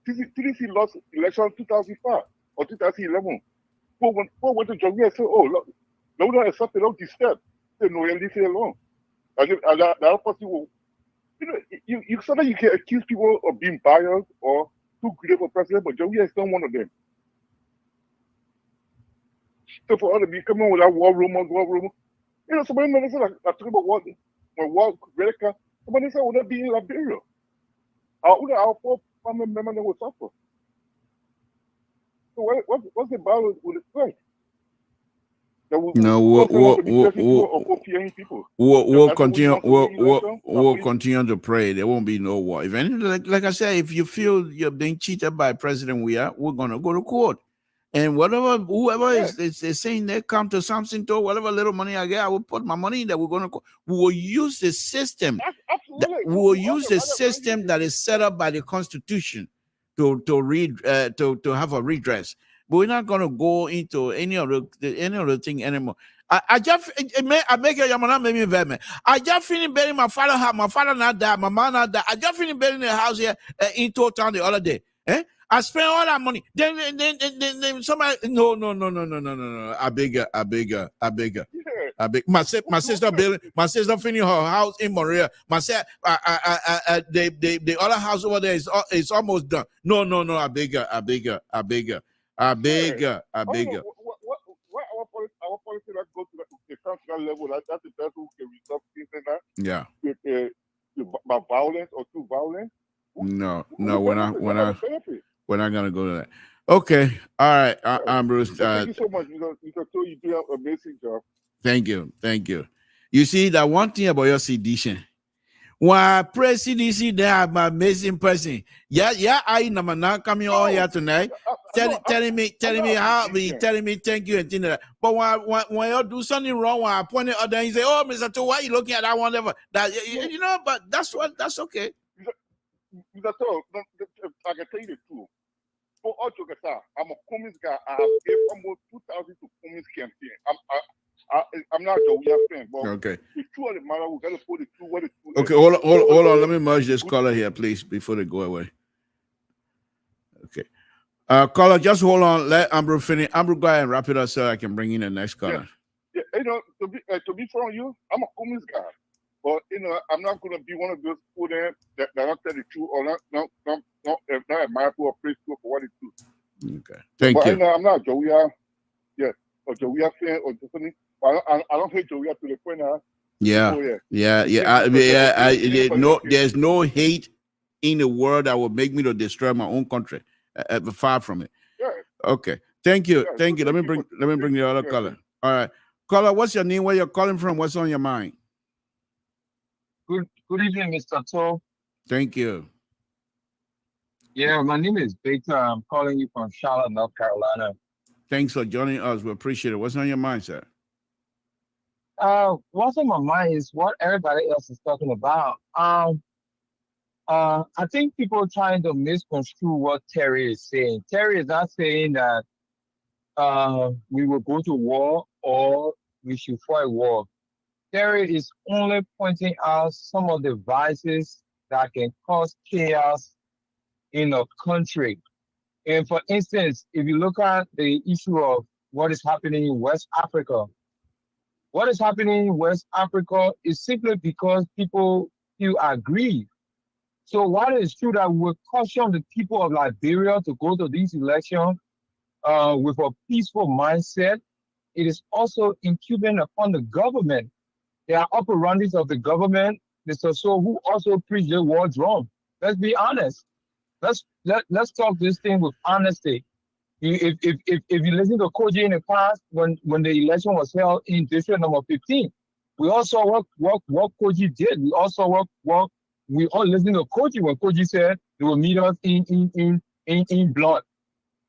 Since he lost election 2005 or 2011, people went to Jawia and said, "Oh, look, no one accepted, don't disturb." Say, "No, you leave it alone." And that person will, you know, you sometimes you can accuse people of being biased or too great for president, but Jawia is not one of them. So for other people coming with that war rumor, you know, somebody said like talking about war when war really come, somebody said would that be in Liberia? Our poor family members will suffer. So what's the battle with the threat? No, we'll continue. We'll continue to pray. There won't be no war. If any, like I said, if you feel you're being cheated by President, we're gonna go to court. And whoever is saying they come to Samson to whatever little money I get, I will put my money in there. We will use the system. We will use the system that is set up by the Constitution to have a redress. But we're not going to go into any of the thing anymore. I just make a yamana maybe very. I just finished burying my father not died, my mom not died. I just finished burying the house here in town the other day. I spent all that money. Then somebody no. I beg you. My sister building. My sister finished her house in Montreal. The other house over there is almost done. No. I beg you. Why our policy that go to the country level? That's the person who can resolve things in that. Yeah. By violence or through violence. No, we're not gonna go to that. Okay, all right, I'm Bruce. Thank you so much. You do have an amazing job. Thank you. You see that one thing about your CDC. When I pray CDC, they are my amazing person. Yeah, I am not coming on here tonight, telling me thank you and things like that. But when you do something wrong, when I point it out, then you say, "Oh, Mr. Toe, why are you looking at that one?" That you know, but that's okay. Mr. Toe, I can tell you the truth. For all jokes aside, I'm a Cummings guy. I have gave almost 2,000 to Cummings campaign. I'm not a Jawia fan, but okay. The truth of the matter, we gotta put it through what it's true. Okay, hold on. Let me merge this caller here, please, before they go away. Okay. Caller, just hold on. Let Amber finish. Amber, go ahead and wrap it up so I can bring in the next caller. Yeah, you know, to be frank with you, I'm a Cummings guy. But you know, I'm not gonna be one of those people there that don't tell the truth or not admire or praise for what it's true. Okay. Thank you. But I'm not a Jawia, or Jawia fan or something. I don't hate Jawia to the point now. There's no hate in the world that will make me to destroy my own country. Far from it. Yeah. Okay. Thank you. Thank you. Let me bring the other caller. All right. Caller, what's your name? Where you're calling from? What's on your mind? Good evening, Mr. Toe. Thank you. Yeah, my name is Baker. I'm calling you from Charlotte, North Carolina. Thanks for joining us. We appreciate it. What's on your mind, sir? What's on my mind is what everybody else is talking about. I think people are trying to misconstrue what Terry is saying. Terry is not saying that we will go to war or we should fight war. Terry is only pointing out some of the vices that can cause chaos in a country. And for instance, if you look at the issue of what is happening in West Africa, what is happening in West Africa is simply because people feel aggrieved. So while it's true that we will caution the people of Liberia to go to these elections with a peaceful mindset, it is also incumbent upon the government. There are operands of the government, Mr. So, who also preach the war drum. Let's be honest. Let's talk this thing with honesty. If you listen to Koji in the past, when the election was held in district number 15, We also what Koji did. We also we all listened to Koji when Koji said they will meet us in blood.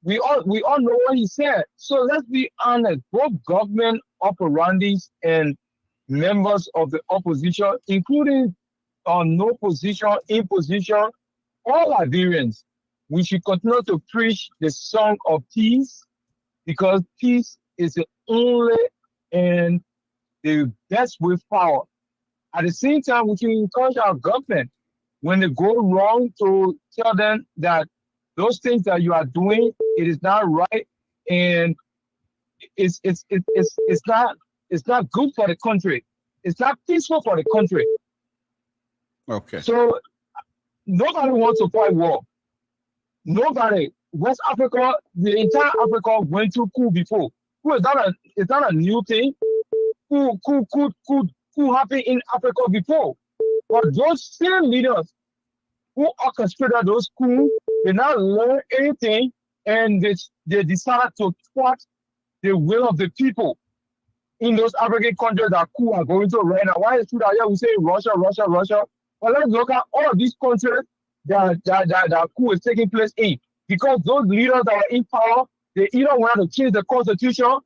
We all know what he said. So let's be honest. Both government operandis and members of the opposition, including no position, in position, all Liberians, we should continue to preach the song of peace, because peace is the only and the best way forward. At the same time, we should encourage our government when they go wrong to tell them that those things that you are doing, it is not right, and it's not good for the country. It's not peaceful for the country. Okay. So nobody wants to fight war. Nobody. West Africa, the entire Africa went through coup before. Coup is not a new thing. Coup happened in Africa before. But those same leaders who orchestrated those coups did not learn anything, and they decided to thwart the will of the people in those African countries that coup are going through right now. Why is it that we say Russia? But let's look at all of these countries that coup is taking place in. Because those leaders that are in power, they either want to change the constitution,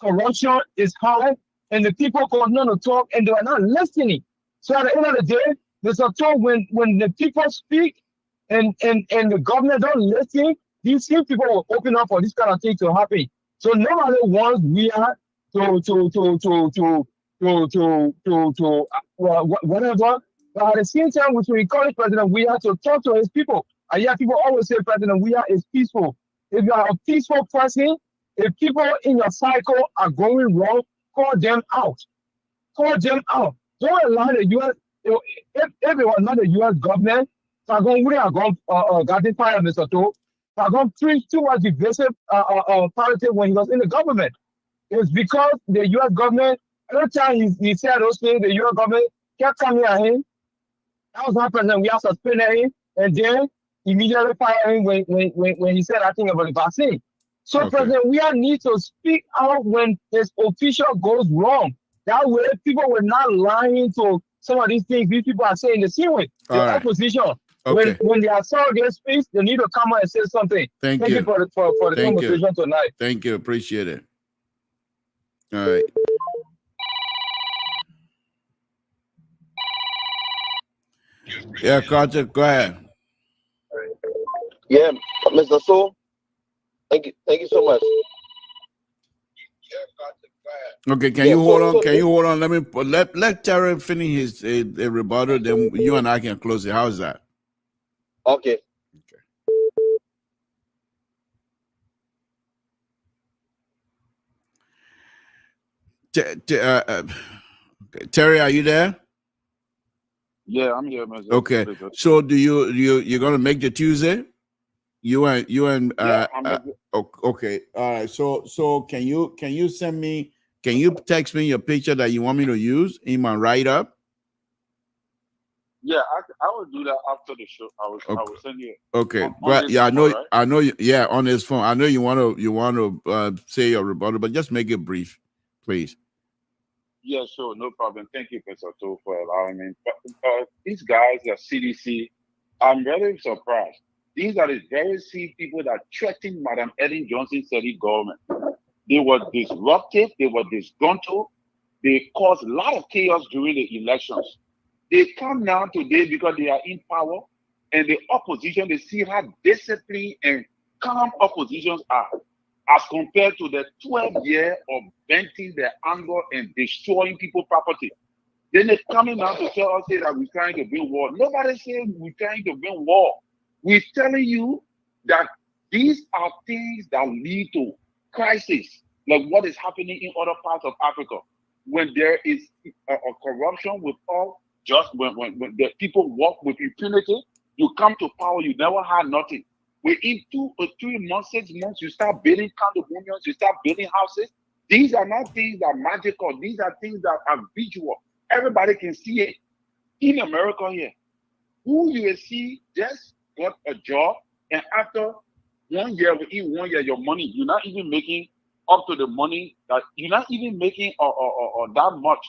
corruption is high, and the people continue to talk, and they are not listening. So at the end of the day, there's a time when the people speak and the government don't listen, these same people will open up for this kind of thing to happen. So nobody wants we are whatever. But at the same time, we should encourage President Weah to talk to his people. I hear people always say President Weah is peaceful. If you are a peaceful person, if people in your cycle are going wrong, call them out. Call them out. Don't allow the U.S. If it was not the U.S. government, we are going to fire Mr. To. They're going to preach too much divisive politics when he was in the government. It's because the U.S. government, every time he said those things, the U.S. government kept coming at him. That was not President Weah suspended him, and then immediately fired him when he said that thing about the vaccine. So okay. President Weah needs to speak out when his official goes wrong. That way, people will not lie into some of these things these people are saying the same way. The opposition, when they are sorry against peace, they need to come out and say something. Thank you for the conversation tonight. Thank you. Appreciate it. All right. Yeah, Carter, go ahead. Yeah, Mr. So, thank you so much. Okay, can you hold on? Can you hold on? Let Terry finish his rebuttal, then you and I can close it. How's that? Okay. Terry, are you there? Yeah, I'm here, Mr. Okay. So you're gonna make the Tuesday? You and okay. All right. So can you send me? Can you text me your picture that you want me to use in my write-up? Yeah, I will do that after the show. I will send you. Okay. But yeah, I know. Yeah, on his phone. I know you want to say your rebuttal, but just make it brief, please. Yeah, sure, no problem. Thank you, Professor To, for allowing me. But these guys at CDC, I'm very surprised. These are the very same people that threatened Madam Ellen Johnson's city government. They were disruptive. They were disgruntled. They caused a lot of chaos during the elections. They come now today because they are in power, and the opposition, they see how disciplined and calm oppositions are, as compared to the 12 years of venting their anger and destroying people's property. Then they're coming now to tell us that we're trying to win war. Nobody says we're trying to win war. We're telling you that these are things that lead to crisis, like what is happening in other parts of Africa. When there is a corruption with all just when the people work with impunity, you come to power, you never had nothing. Within 2 or 3 months, 6 months, you start building condominiums, you start building houses. These are not things that are magical. These are things that are visual. Everybody can see it. In America here, who you will see just got a job, and after 1 year, within 1 year, your money, you're not even making up to the money that you're not even making or that much.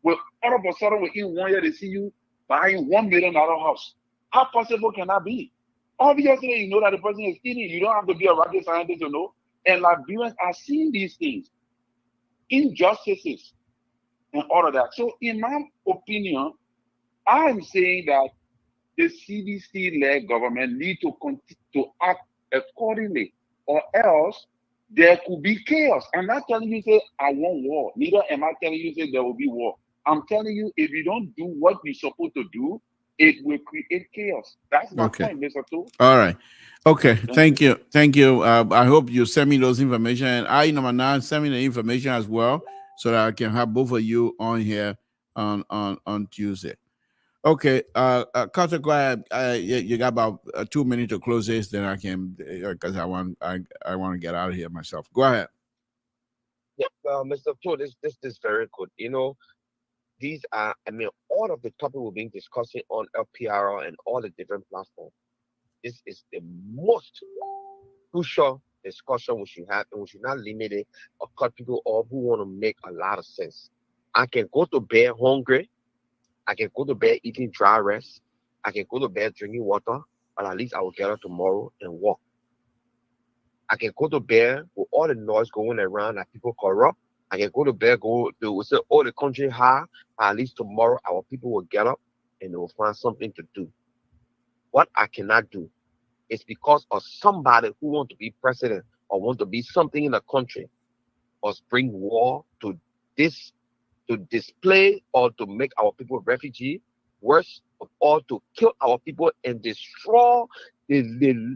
Well, all of a sudden, within 1 year, they see you buying $1 million house. How possible can that be? Obviously, you know that the person is stealing. You don't have to be a rocket scientist to know. And Liberians are seeing these things, injustices, and all of that. So, in my opinion, I am saying that the CDC-led government need to continue to act accordingly, or else there could be chaos. I'm not telling you say I want war. Neither am I telling you say there will be war. I'm telling you, if you don't do what you're supposed to do, it will create chaos. That's my point, Mr. Tool. All right. Okay. Thank you. Thank you. I hope you send me those information. And I, number 9, send me the information as well so that I can have both of you on here on Tuesday. Okay. Carter, go ahead. You got about 2 minutes to close this, then I can, because I want to get out of here myself. Go ahead. Yeah, Mr. Tool, this is very good. You know, these are, I mean, all of the topic we've been discussing on LPR and all the different platforms. This is the most crucial discussion we should have, and we should not limit it or cut people off who want to make a lot of sense. I can go to bed hungry. I can go to bed eating dry rice. I can go to bed drinking water, but at least I will get up tomorrow and walk. I can go to bed with all the noise going around that people corrupt. I can go to bed, we say, oh, the country high, but at least tomorrow our people will get up and they will find something to do. What I cannot do is because of somebody who want to be president or want to be something in the country, or bring war to display or to make our people refugee, worse of all, to kill our people and destroy the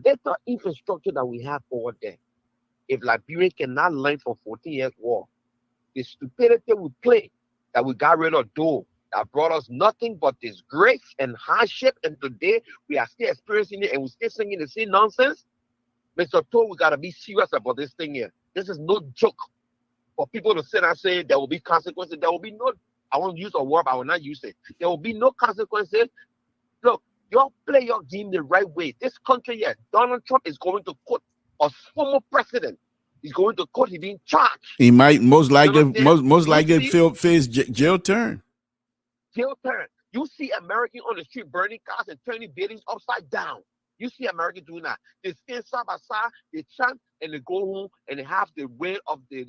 little infrastructure that we have over there. If Liberia cannot learn from 14 years war, the stupidity we play that we got rid of Dole, that brought us nothing but disgrace and hardship, and today we are still experiencing it and we're still singing the same nonsense. Mr. Toll, we gotta be serious about this thing here. This is no joke. For people to sit and say there will be consequences, there will be no, I won't use a word, but I will not use it. There will be no consequences. Look, y'all play your game the right way. This country here, Donald Trump is going to court a former president. He's going to court, he's being charged. He might most likely face jail term. Jail term. You see Americans on the street burning cars and turning buildings upside down. You see Americans doing that. They stand side by side, they chant, and they go home and they have the way of the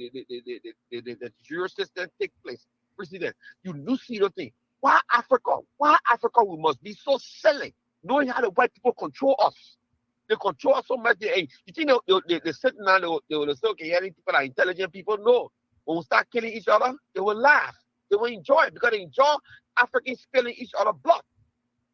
jury system take place. President, you see the thing. Why Africa? Why Africa we must be so silly, knowing how the white people control us? They control us so much. You think they sit down, they will say, okay, people are intelligent people. No. When we start killing each other, they will laugh. They will enjoy it because they enjoy Africans spilling each other's blood.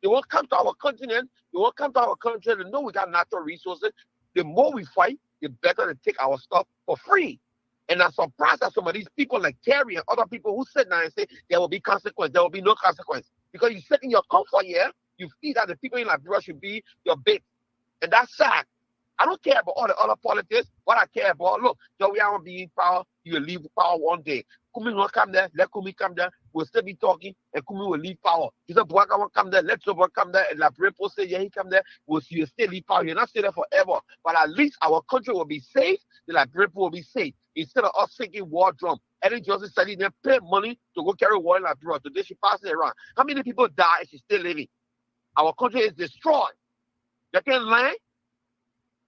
They won't come to our continent. They won't come to our country. They know we got natural resources. The more we fight, the better they take our stuff for free. And I'm surprised that some of these people like Terry and other people who sit down and say there will be consequence. There will be no consequence. Because you sit in your comfort here, you feel that the people in Liberia should be your bait. And that's sad. I don't care about all the other politics. What I care about, look, Joey, I want to be in power. You will leave power one day. Kumi will come there. Let Kumi come there. We'll still be talking, and Kumi will leave power. He said, Buaka will come there. Let Joe come there. And Liberia say, yeah, he come there. You'll still leave power. You're not stay there forever. But at least our country will be safe. The Liberia will be safe. Instead of us singing war drum. Eddie Johnson said he didn't pay money to go carry war in Liberia. Today she passed it around. How many people die and she's still living? Our country is destroyed. You can't lie.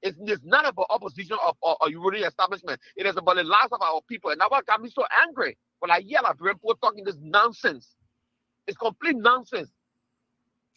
It's not about opposition or ruling establishment. It is about the lives of our people. And that's what got me so angry when I hear Liberian people talking this nonsense. It's complete nonsense.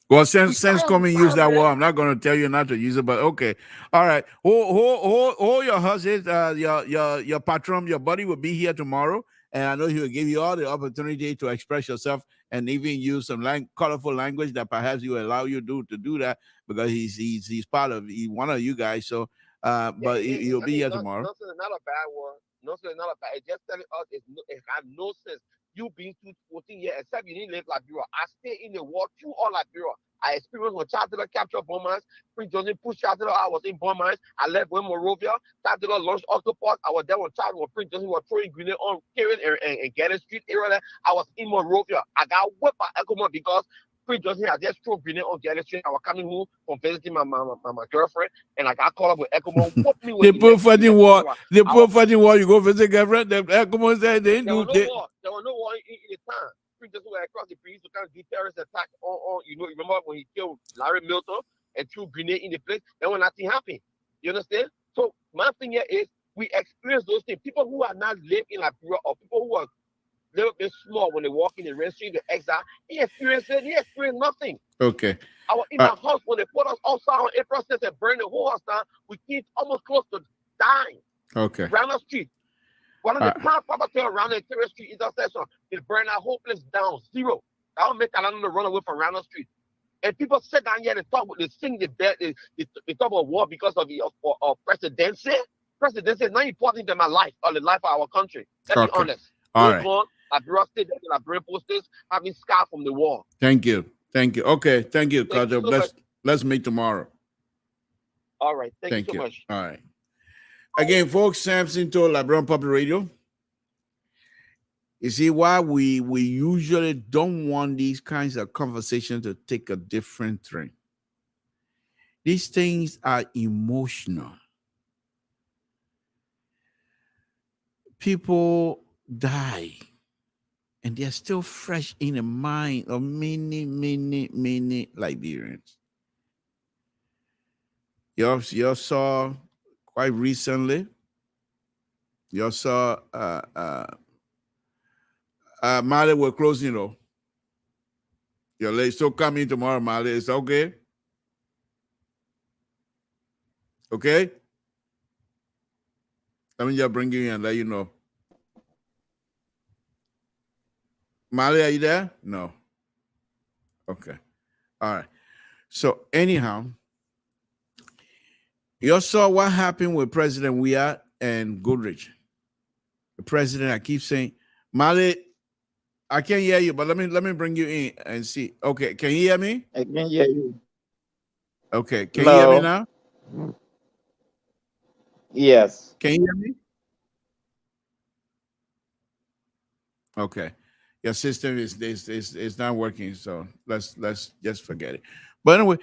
Well, since Cummings use that word, I'm not going to tell you not to use it, but okay. All right. Hold your horses. Your patron, your buddy will be here tomorrow. And I know he will give you all the opportunity to express yourself and even use some colorful language that perhaps he will allow you to do that because he's part of one of you guys. So, but he'll be here tomorrow. Nonsense is not a bad word. Nonsense is not a bad. It's just telling us it has no sense. You being 14 years, except you didn't live Liberia. I stayed in the war through all Liberia. I experienced when Chancellor captured bombers. Prince Johnson pushed Chancellor. I was in bombers. I left with Morovia. Chancellor launched Octopus. I was there when Charles was Prince Johnson was throwing grenades on Karen and Getty Street area. I was in Morovia. I got whipped by Ecomont because Prince Johnson had just thrown grenade on Getty Street. I was coming home from visiting my girlfriend, and I got caught up with Ecomont. The poor fighting war. The poor fighting war. You go visit girlfriend. The Ecomont said they There was no war. There was no war in the time. Prince Johnson everywhere across the breeze to kind of do terrorist attack on you know, remember when he killed Larry Milton and threw grenade in the place, then when nothing happened. You understand? So my thing here is we experience those things. People who are not live in Liberia or people who are a little bit small when they walk in the registry, the exile, he experienced nothing. Okay. In my house, when they put us outside on April 6th and burn the whole house down, we kids almost close to dying. Okay. Around the street. One of the prime property around the interior street intersection is burn that whole place down. Zero. That will make Alana to run away from around the street. And people sit down here and talk, they sing the bed, they talk about war because of the presidency. Presidency is not important in my life or the life of our country. Let's be honest. All right. Liberia State, Liberia posters having scar from the war. Thank you. Thank you. Okay. Thank you, Carter. Let's meet tomorrow. All right. Thank you so much. All right. Again, folks, Samson to LIBERIA Public Radio. You see why we usually don't want these kinds of conversations to take a different turn. These things are emotional. People die, and they're still fresh in the mind of many, many, many Liberians. You saw quite recently, you saw Mali were closing, Your lady still coming tomorrow, Mali. It's okay. Okay? Let me just bring you in and let you know. Mali, are you there? No. Okay. All right. So anyhow, you saw what happened with President Weah and Goodrich. The president, I keep saying, Mali, I can't hear you, but let me bring you in and see. Okay, can you hear me? I can hear you. Okay, can you hear me now? Yes. Can you hear me? Okay, your system is not working, so let's just forget it. But anyway,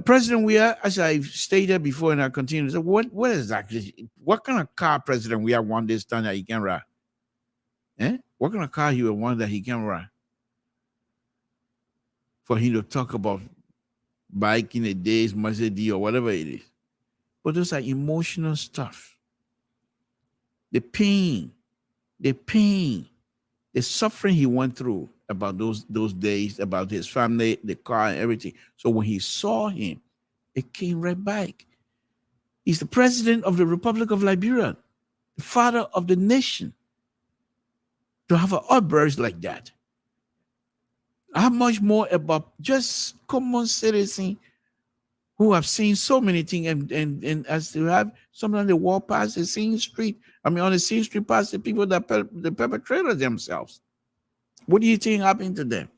President Weah, as I stated before, and I continue. So what kind of car President Weah want this time that he can ride? What kind of car he would want that he can ride? For him to talk about biking a day's Mercedes or whatever it is. But those are emotional stuff. The pain, the suffering he went through about those days, about his family, the car, and everything. So when he saw him, it came right back. He's the president of the Republic of Liberia, the father of the nation. To have an outburst like that. How much more about just common citizens who have seen so many things and as they have sometimes they walk past the same street. On the same street past the people that the perpetrated themselves. What do you think happened to them?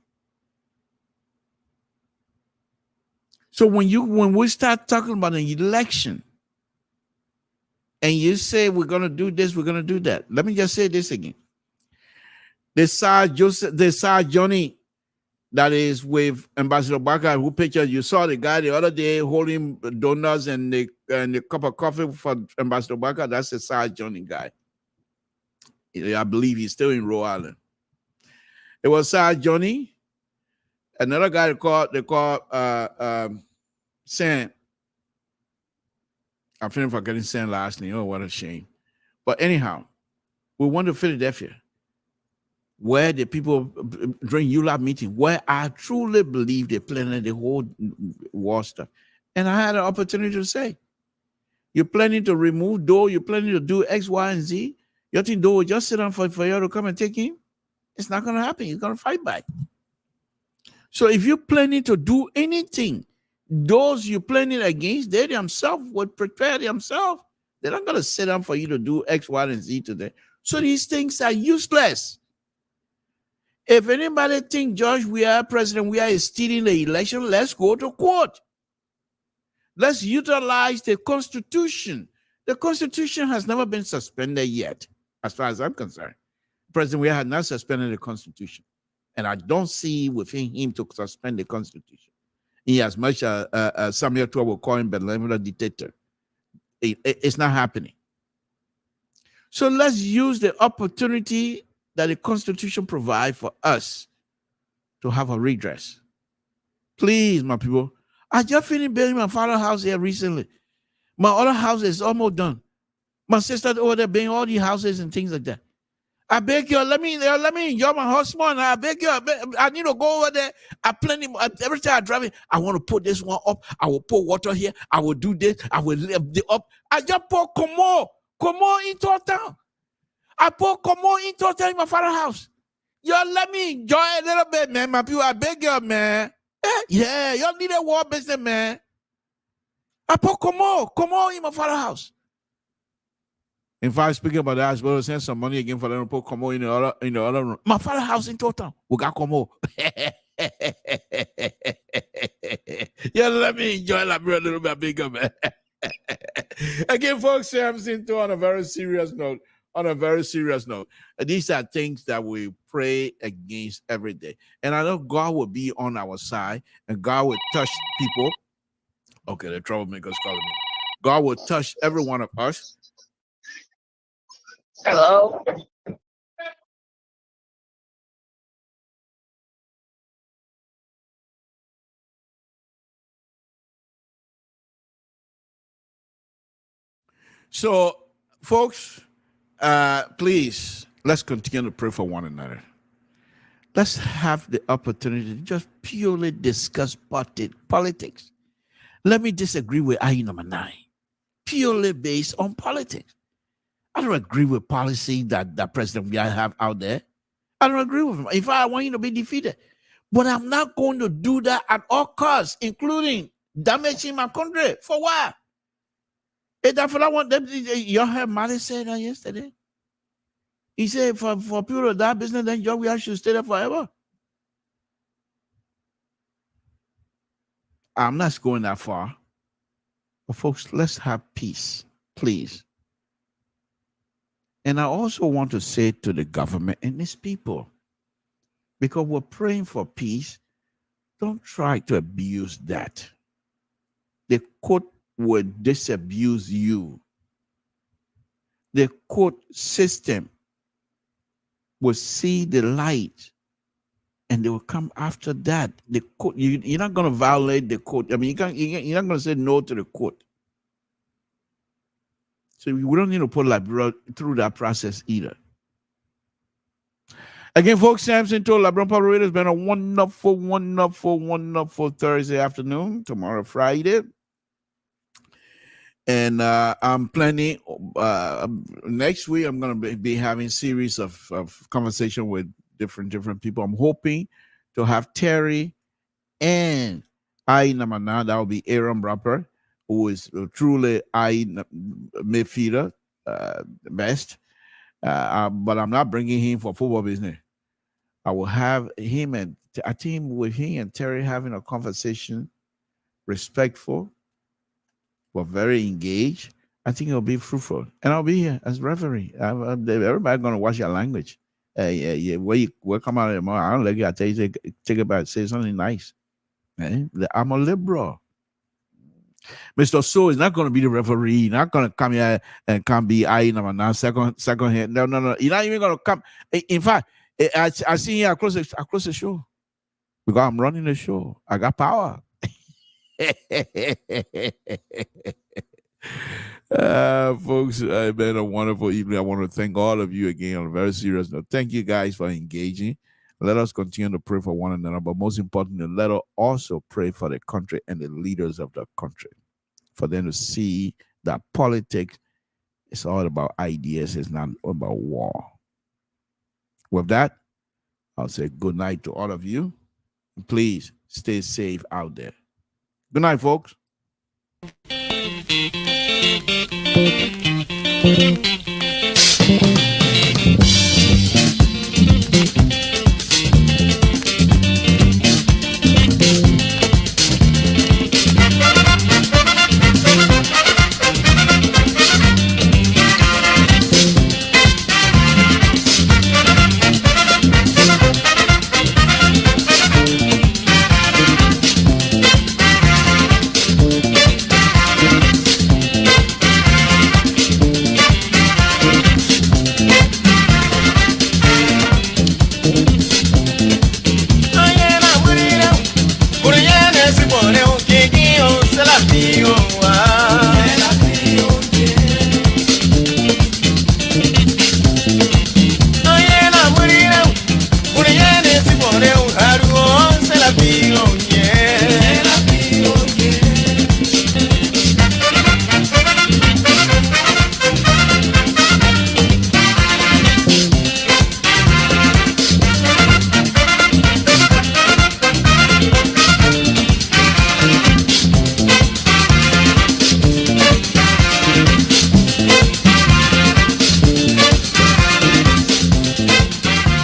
So when we start talking about an election and you say we're gonna do this, we're gonna do that. Let me just say this again. The Sir Johnny that is with Ambassador Barker, who picture you saw the guy the other day holding donuts and the cup of coffee for Ambassador Barker. That's the Sir Johnny guy. I believe he's still in Rhode Island. It was Sir Johnny, another guy they call Sam. I'm feeling forgetting Sam's last name. Oh, what a shame. But anyhow, we went to Philadelphia, where the people during ULAB meeting, where I truly believe they planned the whole war stuff. And I had an opportunity to say, you're planning to remove Doe, you're planning to do X, Y, and Z. You think Doe will just sit down for you to come and take him? It's not going to happen. He's going to fight back. So if you're planning to do anything, those you're planning against, they themselves would prepare themselves. They're not going to sit down for you to do X, Y, and Z today. So these things are useless. If anybody think President Weah is stealing the election, let's go to court. Let's utilize the Constitution. The Constitution has never been suspended yet, as far as I'm concerned. President Weah had not suspended the Constitution. And I don't see within him to suspend the Constitution. He as much as Samuel Tua will call him benevolent dictator. It's not happening. So let's use the opportunity that the Constitution provides for us to have a redress. Please, my people. I just finished building my father's house here recently. My other house is almost done. My sister over there building all these houses and things like that. I beg you, let me enjoy my house more. I beg you, I need to go over there. I plenty. Every time I drive it, I want to put this one up. I will pour water here. I will do this. I will lift it up. I just pour Como into town. I pour Como into town in my father's house. Yo, let me enjoy a little bit, man. My people, I beg you, man. Yeah, y'all need a war business, man. I pour Como in my father's house. In fact, speaking about that, I was going to send some money again for them to put Como in the other room. My father's house in total. We got Como. Yeah, let me enjoy LIBERIA a little bit bigger, man. Again, folks, Samson, on a very serious note. These are things that we pray against every day. And I know God will be on our side and God will touch people. Okay, the troublemakers calling me. God will touch every one of us. Hello. So, folks, please, let's continue to pray for one another. Let's have the opportunity to just purely discuss politics. Let me disagree with IE number 9, purely based on politics. I don't agree with policy that President we have out there. I don't agree with him. In fact, I want you to be defeated. But I'm not going to do that at all costs, including damaging my country. For what? That's what I want them to. You heard Mali say that yesterday. He said for people of that business, then we should stay there forever. I'm not going that far. But folks, let's have peace, please. And I also want to say to the government and its people, because we're praying for peace, don't try to abuse that. The court will disabuse you. The court system will see the light and they will come after that. The court, you're not going to violate the court. I mean, you're not going to say no to the court. So we don't need to put LIBERIA through that process either. Again, folks, Samson told LIBERIA Public Radio. It's been a wonderful, wonderful, wonderful Thursday afternoon. Tomorrow, Friday. And I'm planning, next week, I'm going to be having a series of conversation with different people. I'm hoping to have Terry and IE number 9. That will be Aaron Rapper, who is truly IE midfielder, the best. But I'm not bringing him for football business. I will have him and a team with him and Terry having a conversation, respectful, but very engaged. I think it'll be fruitful. And I'll be here as referee. Everybody's going to watch your language. We'll come out tomorrow. I don't like you. I tell you, take it back, say something nice. I'm a liberal. Mr. So is not going to be the referee. He's not going to come here and come be IE number 9, second here. No. He's not even going to come. In fact, I see him across the show because I'm running the show. I got power. Folks, it's been a wonderful evening. I want to thank all of you again on a very serious note. Thank you guys for engaging. Let us continue to pray for one another, but most importantly, let us also pray for the country and the leaders of the country, for them to see that politics is all about ideas, it's not about war. With that, I'll say good night to all of you. Please stay safe out there. Good night, folks. Thank you.